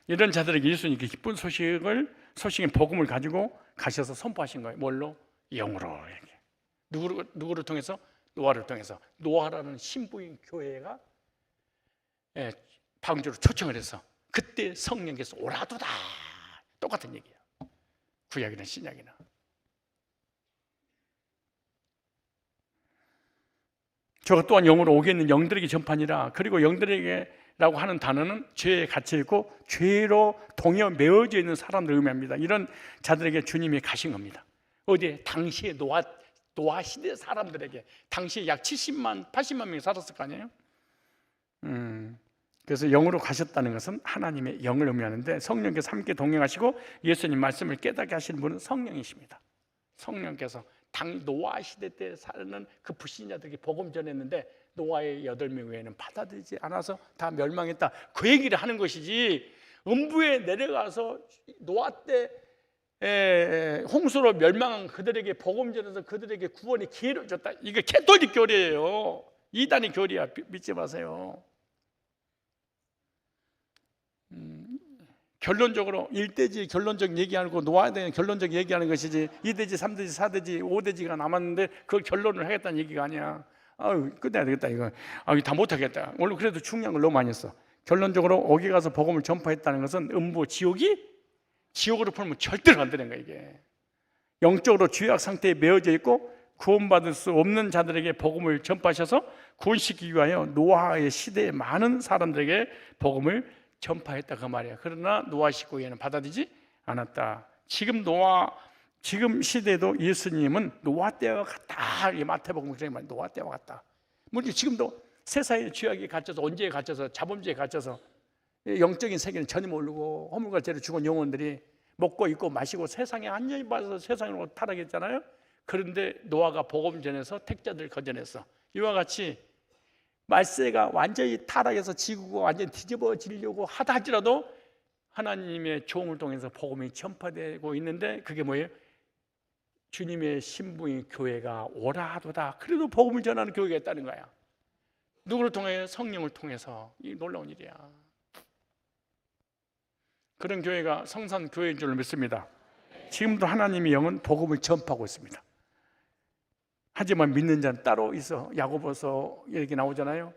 이런 자들에게 예수님께 기쁜 소식의 복음을 가지고 가셔서 선포하신 거예요. 뭘로? 영으로. 이렇게. 누구를 통해서? 노아를 통해서. 노아라는 신부인 교회가 방주로 초청을 해서 그때 성령께서 오라도다. 똑같은 얘기예요. 구약이나 신약이나. 저것 또한 영으로 오게 있는 영들에게 전파니라. 그리고 영들에게라고 하는 단어는 죄에 갇혀 있고 죄로 동여 매어져 있는 사람들을 의미합니다. 이런 자들에게 주님이 가신 겁니다. 어디에? 당시에 노아 시대 사람들에게. 당시에 약 70만, 80만 명이 살았을 거 아니에요? 그래서 영으로 가셨다는 것은 하나님의 영을 의미하는데, 성령께서 함께 동행하시고 예수님 말씀을 깨닫게 하시는 분은 성령이십니다. 성령께서 노아 시대 때 사는 그 불신자들에게 복음 전했는데 노아의 8명 외에는 받아들이지 않아서 다 멸망했다. 그 얘기를 하는 것이지, 음부에 내려가서 노아 때 홍수로 멸망한 그들에게 복음 전해서 그들에게 구원의 기회를 줬다. 이게 캐톨릭 교리예요. 이단의 교리야. 믿지 마세요. 결론적으로 1대지 결론적 얘기하는 거, 노아에 대한 결론적 얘기하는 것이지 2대지, 3대지, 4대지, 5대지가 남았는데 그걸 결론을 하겠다는 얘기가 아니야. 끝내야 되겠다 이거. 다 못하겠다. 원래 그래도 중요한 걸 너무 많이 했어. 결론적으로 오게 가서 복음을 전파했다는 것은 음부, 지옥으로 풀면 절대로 안 되는 거야. 이게 영적으로 죄악 상태에 매어져 있고 구원받을 수 없는 자들에게 복음을 전파하셔서 구원시키기 위하여 노아의 시대에 많은 사람들에게 복음을 전파했다 그 말이야. 그러나 노아 시대에는 받아들이지 않았다. 지금 시대에도 예수님은 노아 때와 같다. 이 마태복음 그런 말, 노아 때와 같다. 물론 지금도 세상의 죄악에 갇혀서, 언제에 갇혀서, 자범죄에 갇혀서 영적인 세계는 전혀 모르고 허물과 죄로 죽은 영혼들이 먹고 입고 마시고 세상에 안전히 빠져서 세상으로 타락했잖아요. 그런데 노아가 복음 전해서 택자들 건져냈어. 이와 같이 말세가 완전히 타락해서 지구가 완전히 뒤집어지려고 하다 할지라도 하나님의 종을 통해서 복음이 전파되고 있는데, 그게 뭐예요? 주님의 신부인 교회가 오라도다. 그래도 복음을 전하는 교회가 있다는 거야. 누구를 통해? 성령을 통해서. 이 놀라운 일이야. 그런 교회가 성산 교회인 줄 믿습니다. 지금도 하나님의 영은 복음을 전파하고 있습니다. 하지만 믿는 자는 따로 있어. 야고보서 이렇게 나오잖아요.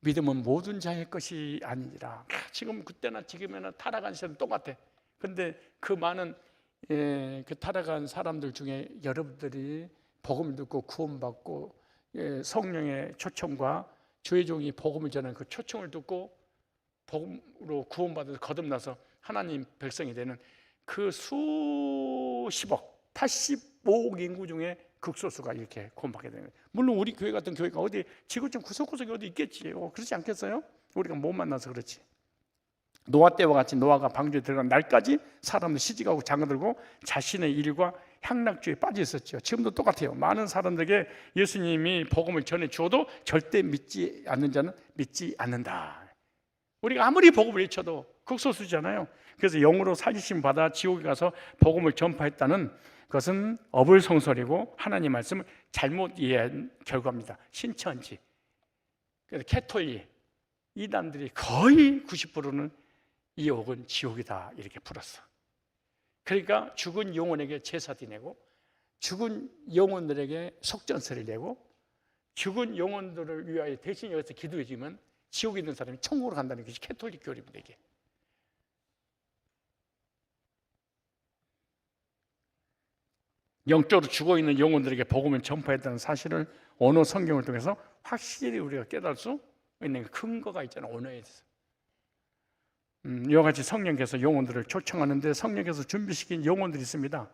믿음은 모든 자의 것이 아니라. 지금 그때나 지금이나 타락한 시대는 똑같아. 그런데 그 많은 그 타락한 사람들 중에 여러분들이 복음을 듣고 구원받고 성령의 초청과 주의 종이 복음을 전하는 그 초청을 듣고 복음으로 구원받아서 거듭나서 하나님 백성이 되는 그 수십억, 85억 인구 중에 극소수가 이렇게 구원받게 되는 거예요. 물론 우리 교회 같은 교회가 어디 지구촌 구석구석에 어디 있겠지. 그렇지 않겠어요? 우리가 못 만나서 그렇지. 노아 때와 같이 노아가 방주에 들어간 날까지 사람들 시집가고 장가들고 자신의 일과 향락주에 빠져 있었죠. 지금도 똑같아요. 많은 사람들에게 예수님이 복음을 전해 주어도 절대 믿지 않는 자는 믿지 않는다. 우리가 아무리 복음을 외쳐도 극소수잖아요. 그래서 영으로 살리심 받아 지옥에 가서 복음을 전파했다는 그것은 어불성설이고 하나님 말씀을 잘못 이해한 결과입니다. 신천지, 그래서 캐톨릭, 이단들이 거의 90%는 이 옥은 지옥이다 이렇게 풀었어. 그러니까 죽은 영혼에게 제사 지내고 죽은 영혼들에게 속전설을 내고 죽은 영혼들을 위하여 대신 여기서 기도해 주면 지옥에 있는 사람이 천국으로 간다는 것이 캐톨릭 교리입니다. 이게 영적으로 죽어있는 영혼들에게 복음을 전파했다는 사실을 언어 성경을 통해서 확실히 우리가 깨달을 수 있는 근거가 있잖아요. 언어에 대해서. 이와 같이 성령께서 영혼들을 초청하는데 성령께서 준비시킨 영혼들이 있습니다.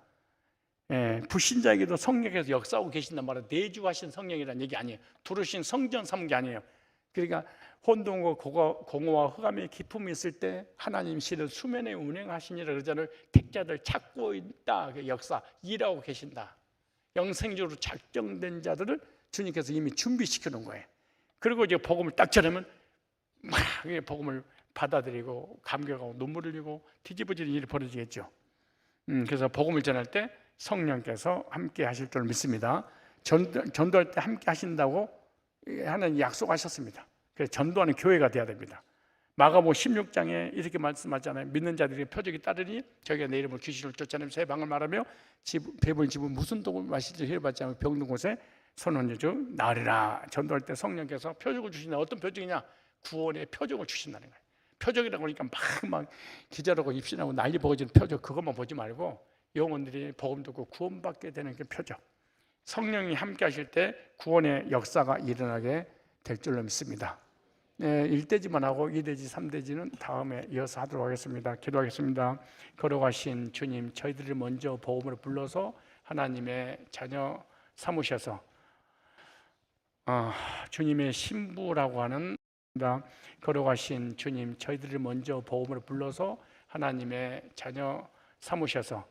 불신자에게도 성령께서 역사하고 계신단 말은 내주하신 성령이라는 얘기 아니에요. 두르신 성전 삼은 게 아니에요. 그러니까 혼돈과 공허와 흑암의 기품이 있을 때 하나님 실은 수면에 운행하시니라 그러잖아요. 택자들 찾고 있다. 그 역사 일하고 계신다. 영생적으로 작정된 자들을 주님께서 이미 준비시켜 놓은 거예요. 그리고 이제 복음을 딱 전하면 막 복음을 받아들이고 감격하고 눈물을 흘리고 뒤집어지는 일이 벌어지겠죠. 그래서 복음을 전할 때 성령께서 함께 하실 줄 믿습니다. 전도할 때 함께 하신다고 하나님 약속하셨습니다. 그래서 전도하는 교회가 돼야 됩니다. 마가복음 16장에 이렇게 말씀하잖아요. 믿는 자들의 표적이 따르니 저희가 내 이름으로 귀신을 쫓아내며 새 방을 말하며 배부른 집은 무슨 독을 마시지 해봤지 않고 병든 곳에 선언해주 나으리라. 전도할 때 성령께서 표적을 주신다. 어떤 표적이냐? 구원의 표적을 주신다는 거예요. 표적이라고 하니까 막 기절하고 입신하고 난리 벌어지는 표적, 그것만 보지 말고 영혼들이 복음 듣고 구원받게 되는 그 표적, 성령이 함께 하실 때 구원의 역사가 일어나게 될 줄로 믿습니다. 1대지만 하고 2대지, 3대지는 다음에 이어서 하도록 하겠습니다. 기도하겠습니다. 걸어가신 주님, 저희들을 먼저 복음으로 불러서 하나님의 자녀 삼으셔서 주님의 신부라고 하는, 걸어가신 주님, 저희들을 먼저 복음으로 불러서 하나님의 자녀 삼으셔서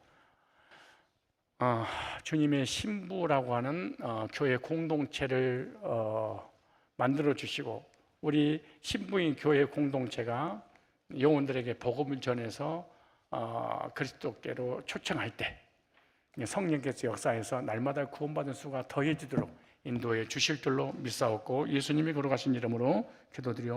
주님의 신부라고 하는 교회 공동체를 만들어 주시고, 우리 신부인 교회 공동체가 영혼들에게 복음을 전해서 그리스도께로 초청할 때 성령께서 역사해서 날마다 구원받은 수가 더해지도록 인도해 주실 줄로 믿사옵고 예수님이 걸어가신 이름으로 기도드리옵나이다.